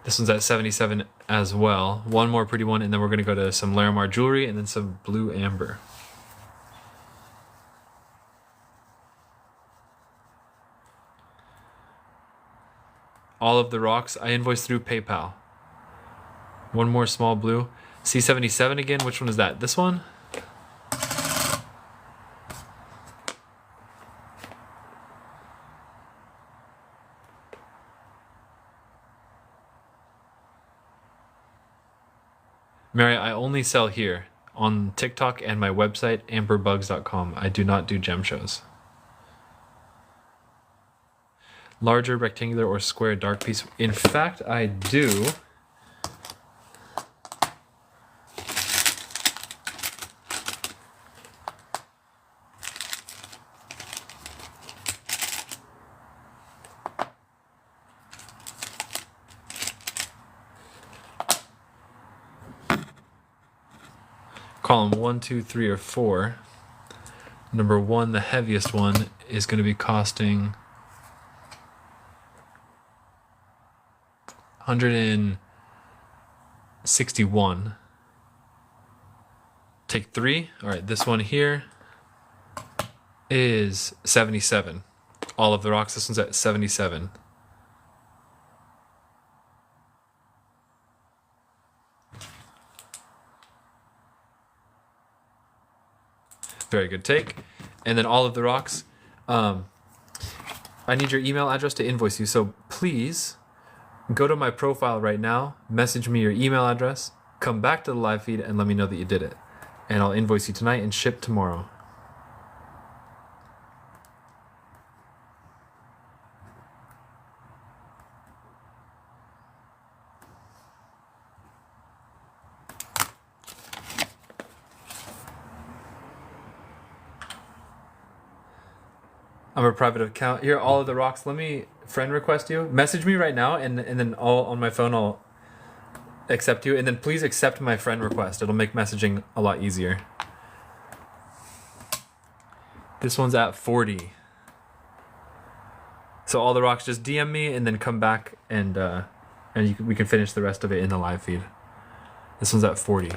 this one's at 77 as well. One more pretty one, and then we're gonna go to some Larimar jewelry and then some blue amber. All of the rocks I invoiced through PayPal. One more small blue. C77 again, which one is that? This one? Mary, I only sell here on TikTok and my website, amberbugs.com. I do not do gem shows. Larger, rectangular, or square dark piece. In fact, I do. Column 1, 2, 3, or 4. Number 1, the heaviest one, is going to be costing $161. Take 3. All right, this one here is 77. All of the rocks, this one's at 77. Very good take. And then all of the rocks. I need your email address to invoice you. So please go to my profile right now, message me your email address, come back to the live feed and let me know that you did it. And I'll invoice you tonight and ship tomorrow. I'm a private account. Here, all of the rocks. Let me friend request you. Message me right now, and then all on my phone I'll accept you. And then please accept my friend request. It'll make messaging a lot easier. This one's at 40. So all the rocks, just DM me and then come back and we can finish the rest of it in the live feed. This one's at 40.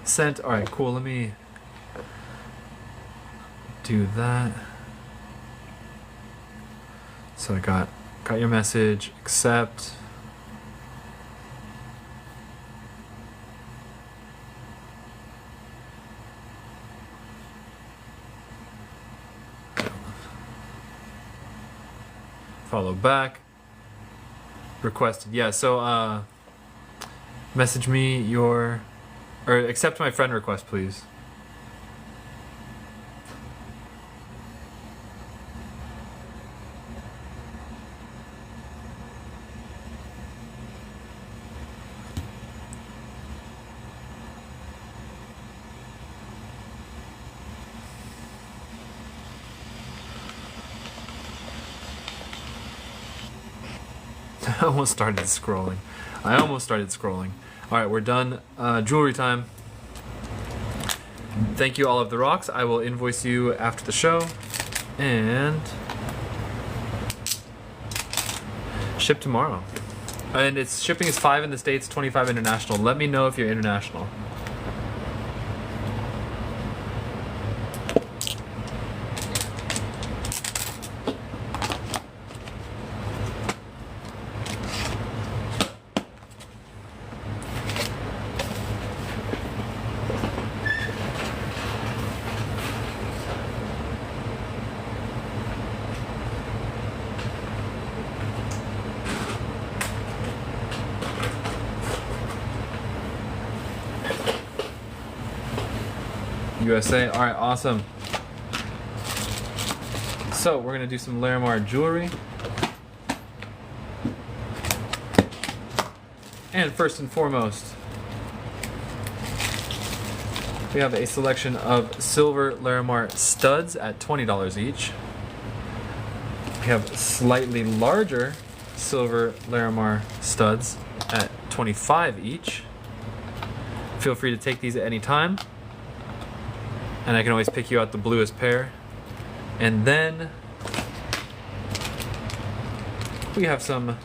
Sent. All right, cool. Let me do that. So I got your message. Accept. Follow back. Requested. Yeah. So message me your. Or accept my friend request, please. I almost started scrolling. All right, we're done. Jewelry time. Thank you, all of the rocks. I will invoice you after the show and ship tomorrow. And it's shipping is $5 in the States, $25 international. Let me know if you're international. USA. All right, awesome. So we're gonna do some Larimar jewelry. And first and foremost, we have a selection of silver Larimar studs at $20 each. We have slightly larger silver Larimar studs at $25 each. Feel free to take these at any time. And I can always pick you out the bluest pair. And then we have some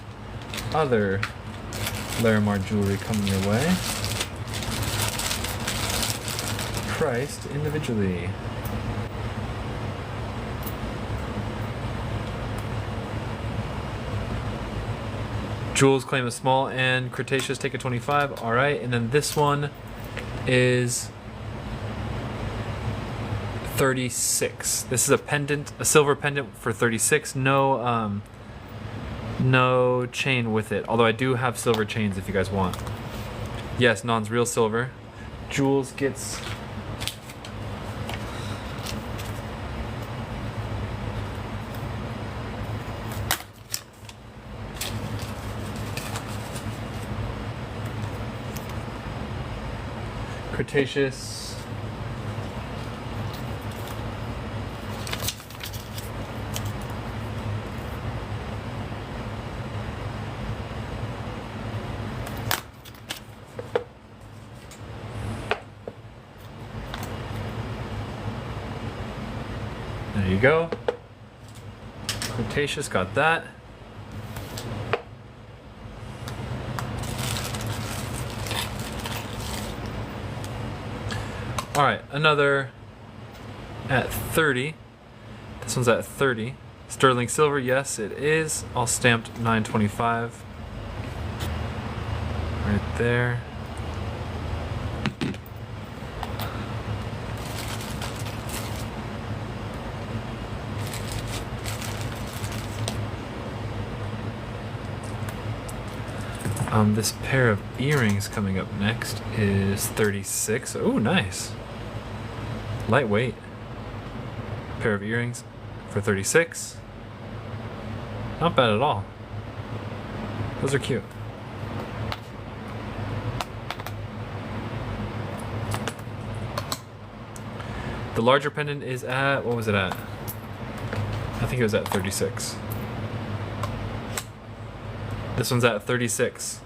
other Larimar jewelry coming your way, priced individually. Jewels claim a small and Cretaceous take a 25. All right, and then this one is 36. This is a pendant, a silver pendant for 36. No chain with it. Although I do have silver chains if you guys want. Yes, Non's real silver. Jewels gets Cretaceous. There you go. Cretaceous got that. All right, another at 30. This one's at 30. Sterling silver, yes, it is. All stamped 925. Right there. This pair of earrings coming up next is 36. Oh, nice. Lightweight. Pair of earrings for 36. Not bad at all. Those are cute. The larger pendant is at, what was it at? I think it was at 36. This one's at 36.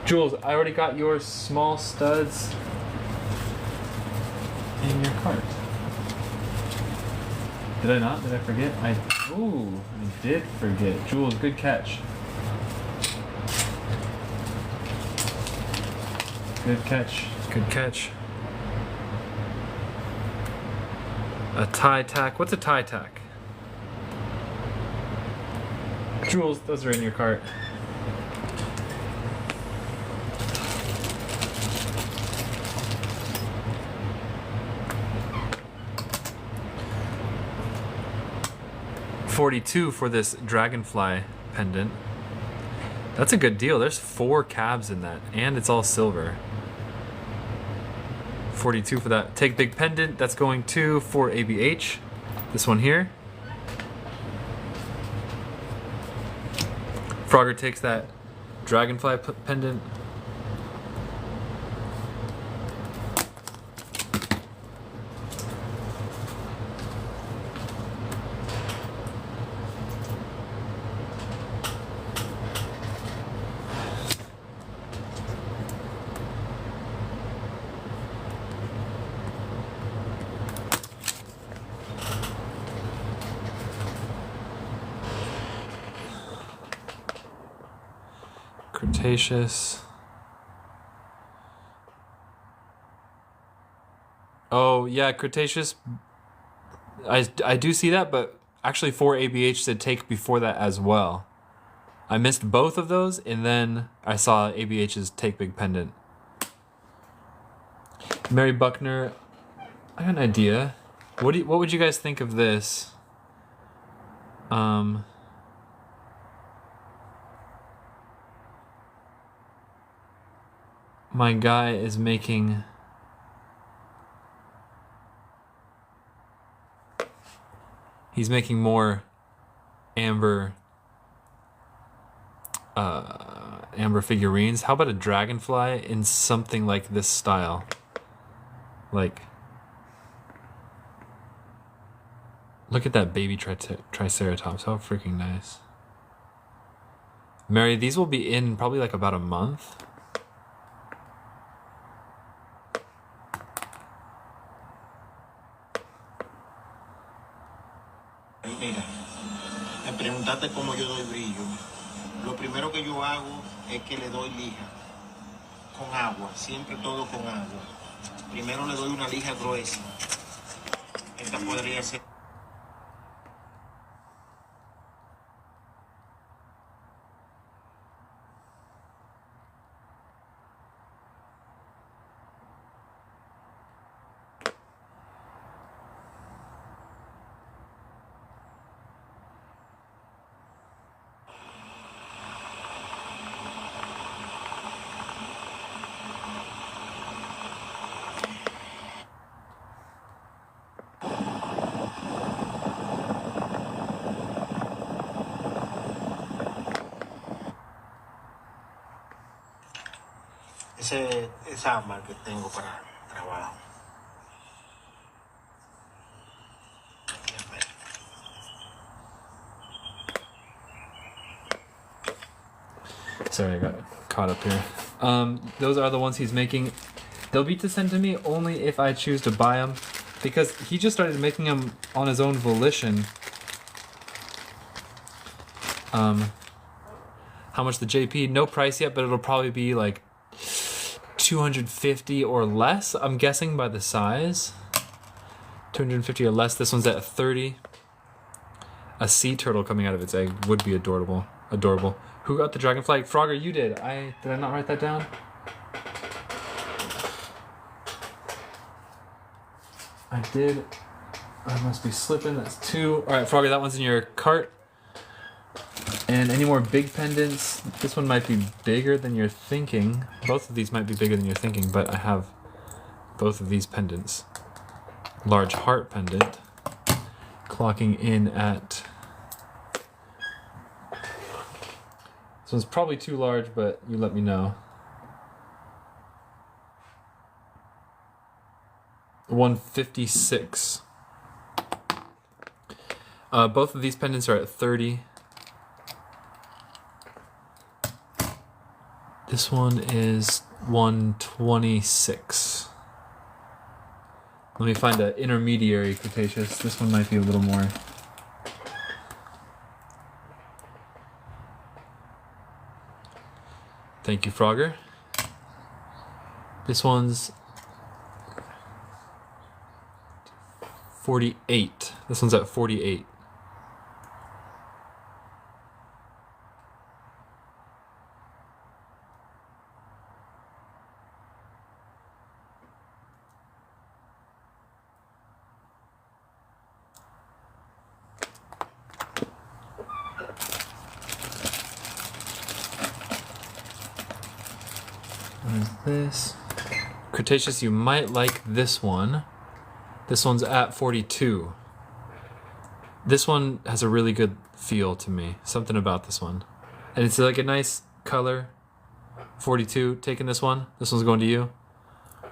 Jules, I already got your small studs in your cart. Did I not? Did I forget? I did forget. Jules, good catch. Good catch. Good catch. A tie tack. What's a tie tack? Jules, those are in your cart. $42 for this dragonfly pendant. That's a good deal. There's 4 cabs in that, and it's all silver. $42 for that. Take big pendant. That's going to for ABH. This one here. Frogger takes that dragonfly pendant. Cretaceous. Oh yeah, Cretaceous. I do see that, but actually 4 ABH said take before that as well. I missed both of those, and then I saw ABH's take big pendant. Mary Buckner, I got an idea. What would you guys think of this? My guy is making He's making more amber amber figurines. How about a dragonfly in something like this style? Like, look at that baby triceratops. How freaking nice. Mary, these will be in probably like about a month. Mira, me preguntaste cómo yo doy brillo. Lo primero que yo hago es que le doy lija con agua, siempre todo con agua. Primero le doy una lija gruesa. Esta podría ser. Esa ámbar que tengo para trabajo. Sorry, I got caught up here. Those are the ones he's making. They'll be to send to me only if I choose to buy them, because he just started making them on his own volition. How much the JP? No price yet, but it'll probably be like 250 or less, I'm guessing by the size. 250 or less. This one's at 30. A sea turtle coming out of its egg would be adorable. Adorable. Who got the dragonfly? Frogger, you did. Did I not write that down? I did. I must be slipping. That's 2. All right, Frogger, that one's in your cart. And any more big pendants? This one might be bigger than you're thinking. Both of these might be bigger than you're thinking, but I have both of these pendants. Large heart pendant, clocking in at... This one's probably too large, but you let me know. 156. Both of these pendants are at 30. This one is 126. Let me find an intermediary Cretaceous. This one might be a little more. Thank you, Frogger. This one's 48. This one's at 48. What is this? Cretaceous, you might like this one. This one's at 42. This one has a really good feel to me. Something about this one. And it's like a nice color. 42, taking this one. This one's going to you.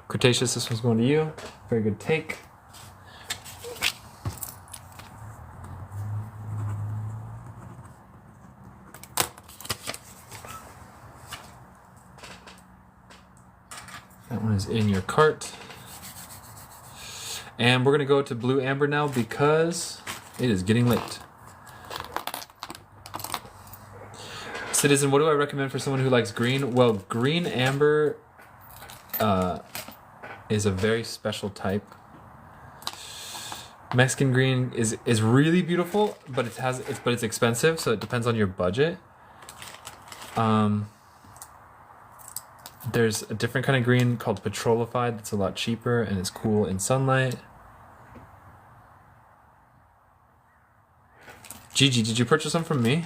Cretaceous, this one's going to you. Very good take. That one is in your cart. And we're going to go to blue amber now because it is getting late. Citizen, what do I recommend for someone who likes green? Well, green amber is a very special type. Mexican green is really beautiful, but it's expensive, so it depends on your budget. There's a different kind of green called petrolified that's a lot cheaper and it's cool in sunlight. Gigi, did you purchase them from me?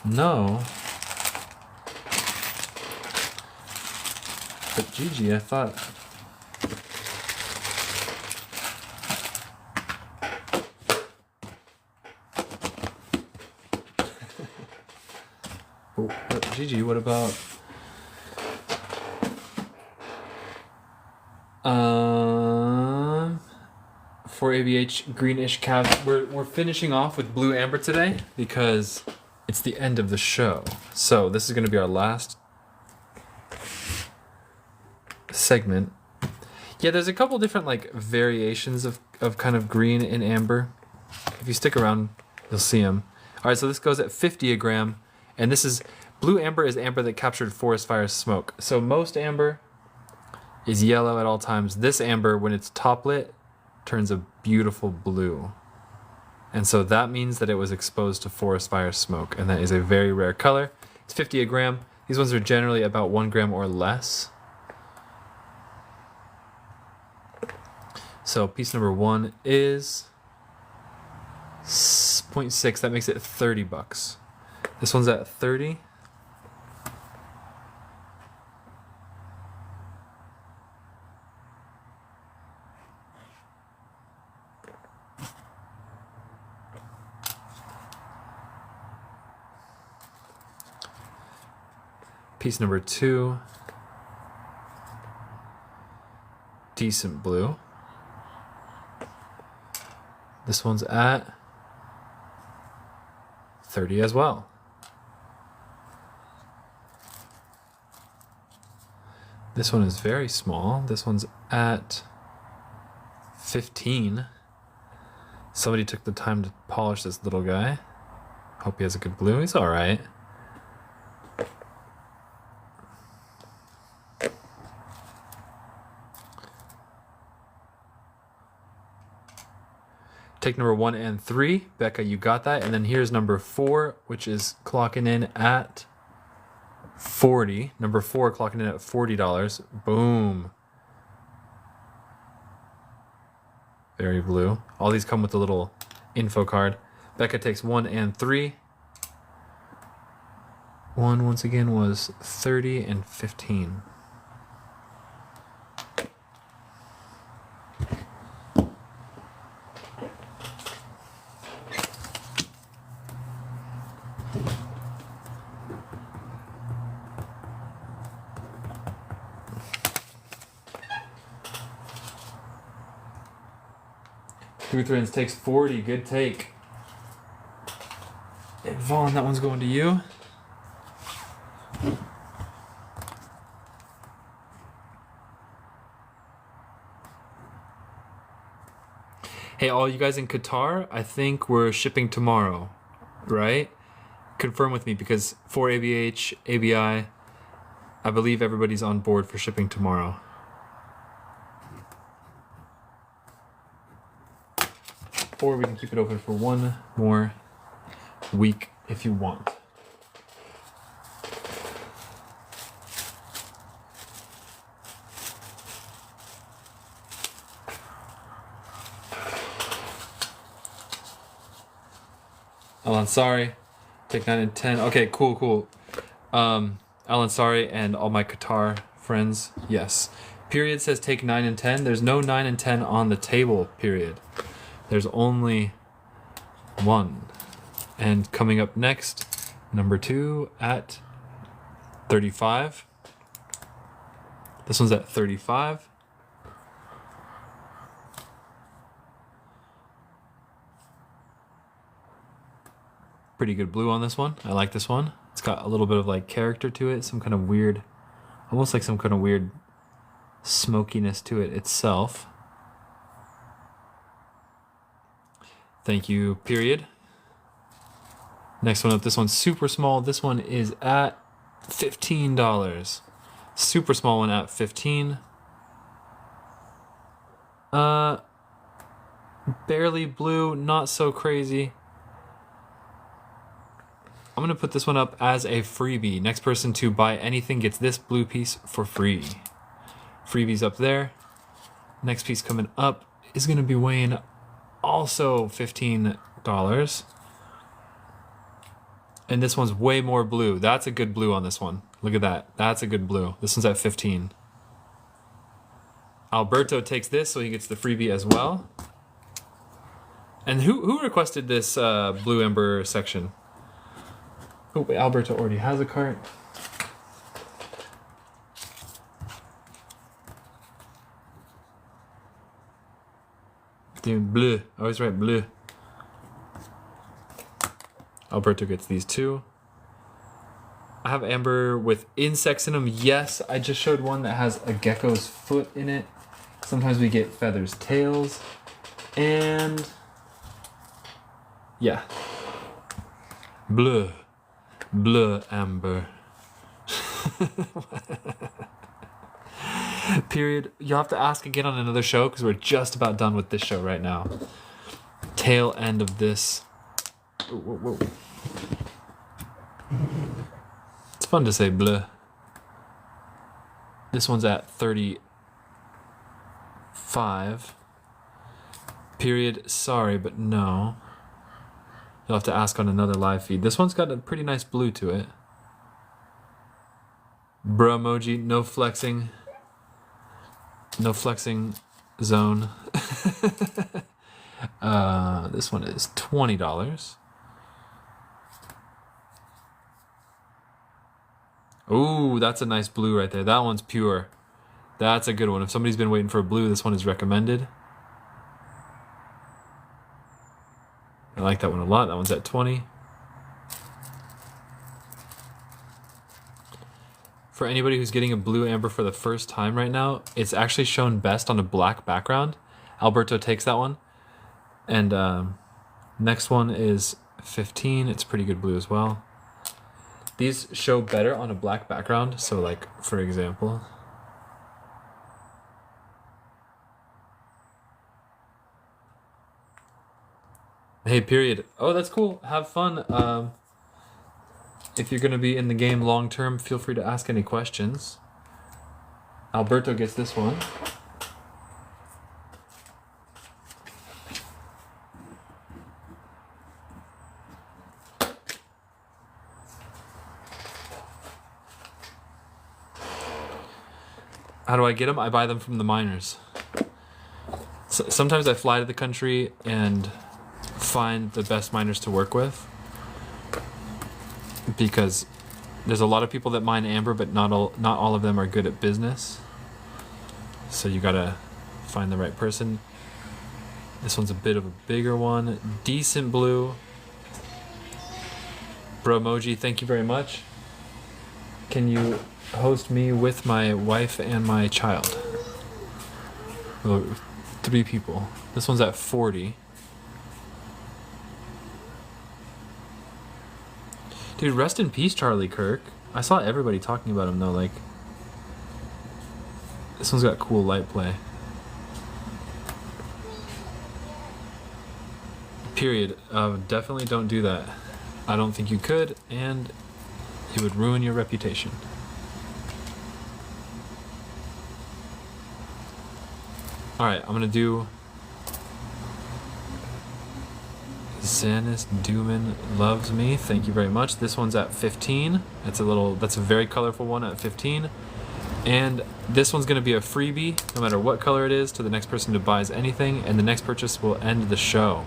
No. But Gigi, I thought... Oh, Gigi, what about... For ABH greenish calves, we're finishing off with blue amber today because it's the end of the show. So this is going to be our last segment. Yeah, there's a couple different like variations of kind of green and amber. If you stick around, you'll see them. All right, so this goes at 50 a gram, and this is blue amber is amber that captured forest fire smoke. So most amber is yellow at all times. This amber, when it's top lit, turns a beautiful blue. And so that means that it was exposed to forest fire smoke, and that is a very rare color. It's 50 a gram. These ones are generally about 1 gram or less. So piece number 1 is 0.6. That makes it 30 bucks. This one's at 30. Piece number 2, decent blue. This one's at 30 as well. This one is very small. This one's at 15. Somebody took the time to polish this little guy. Hope he has a good blue. He's all right. Take number 1 and 3. Becca, you got that. And then here's number 4, which is clocking in at 40. Number 4 clocking in at $40. Boom. Very blue. All these come with a little info card. Becca takes 1 and 3. 1 once again was 30 and 15. Lutherans takes 40. Good take. And Vaughn, that one's going to you. Hey, all you guys in Qatar, I think we're shipping tomorrow, right? Confirm with me, because for ABH, ABI, I believe everybody's on board for shipping tomorrow. Or we can keep it open for 1 more week if you want. Alan, sorry. Take 9 and 10. Okay, cool. Alan, sorry, and all my Qatar friends, yes. Period says take 9 and 10. There's no 9 and 10 on the table, period. There's only 1. And coming up next, number 2 at 35. This one's at 35. Pretty good blue on this one. I like this one. It's got a little bit of like character to it, some kind of weird, almost like some kind of weird smokiness to it itself. Thank you, period. Next one up, this one's super small. This one is at $15. Super small one at 15. Barely blue, not so crazy. I'm gonna put this one up as a freebie. Next person to buy anything gets this blue piece for free. Freebies up there. Next piece coming up is gonna be weighing also $15. And this one's way more blue. That's a good blue on this one. Look at that. That's a good blue. This one's at 15. Alberto takes this, so he gets the freebie as well. And who requested this blue ember section? Oh, wait, Alberto already has a cart. Dude, bleu. I always write bleu. Alberto gets these two. I have amber with insects in them. Yes, I just showed one that has a gecko's foot in it. Sometimes we get feathers, tails, and yeah. Bleu. Bleu amber. Period. You'll have to ask again on another show because we're just about done with this show right now. Tail end of this. Whoa, whoa, whoa. It's fun to say bleu. This one's at 35. Period. Sorry, but no. You'll have to ask on another live feed. This one's got a pretty nice blue to it. Bruh emoji, no flexing. No flexing zone. This one is $20. Ooh, that's a nice blue right there. That one's pure. That's a good one. If somebody's been waiting for a blue, this one is recommended. I like that one a lot. That one's at 20. For anybody who's getting a blue amber for the first time right now, it's actually shown best on a black background. Alberto takes that one. And next one is 15. It's pretty good blue as well. These show better on a black background. So like, for example, hey, period. Oh, that's cool. Have fun. If you're going to be in the game long term, feel free to ask any questions. Alberto gets this one. How do I get them? I buy them from the miners. Sometimes I fly to the country and find the best miners to work with, because there's a lot of people that mine amber, but not all of them are good at business. So you gotta find the right person. This one's a bit of a bigger one. Decent blue. Bro emoji, thank you very much. Can you host me with my wife and my child? Well, 3 people. This one's at 40. Dude, rest in peace, Charlie Kirk. I saw everybody talking about him though, like. This one's got cool light play. Period. Definitely don't do that. I don't think you could, and it would ruin your reputation. Alright, I'm gonna do Zanis Duman Loves Me. Thank you very much. This one's at 15. That's a very colorful one at 15. And this one's gonna be a freebie, no matter what color it is, to the next person who buys anything, and the next purchase will end the show.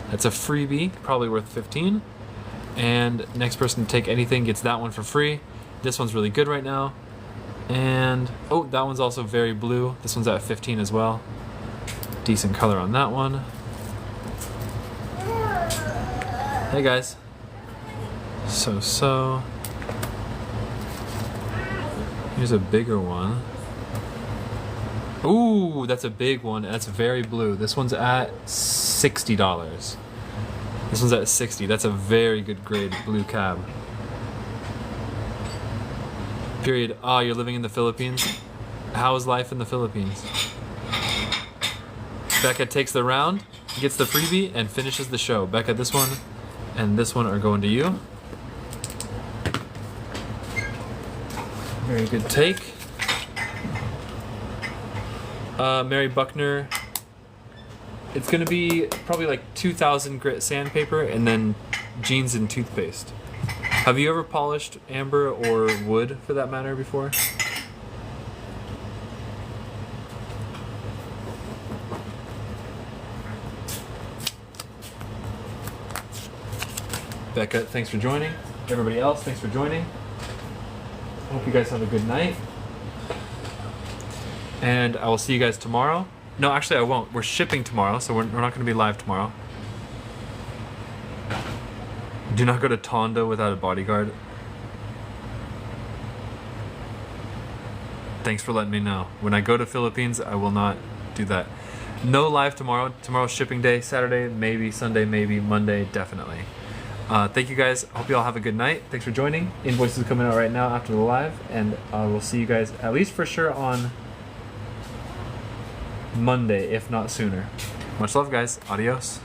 That's a freebie, probably worth 15. And next person to take anything gets that one for free. This one's really good right now. And oh, that one's also very blue. This one's at 15 as well. Decent color on that one. Hey guys. So. Here's a bigger one. Ooh, that's a big one. That's very blue. This one's at $60. This one's at 60. That's a very good grade blue cab. Period. Oh, you're living in the Philippines? How is life in the Philippines? Becca takes the round, gets the freebie, and finishes the show. Becca, this one and this one are going to you. Very good take. Mary Buckner. It's gonna be probably like 2,000 grit sandpaper and then jeans and toothpaste. Have you ever polished amber or wood for that matter before? Becca, thanks for joining. Everybody else, thanks for joining. Hope you guys have a good night. And I will see you guys tomorrow. No, actually I won't. We're shipping tomorrow, so we're not going to be live tomorrow. Do not go to Tonda without a bodyguard. Thanks for letting me know. When I go to Philippines, I will not do that. No live tomorrow. Tomorrow's shipping day. Saturday, maybe. Sunday, maybe. Monday, definitely. Thank you guys. Hope you all have a good night. Thanks for joining. Invoices are coming out right now after the live, and we'll see you guys at least for sure on Monday, if not sooner. Much love, guys. Adios.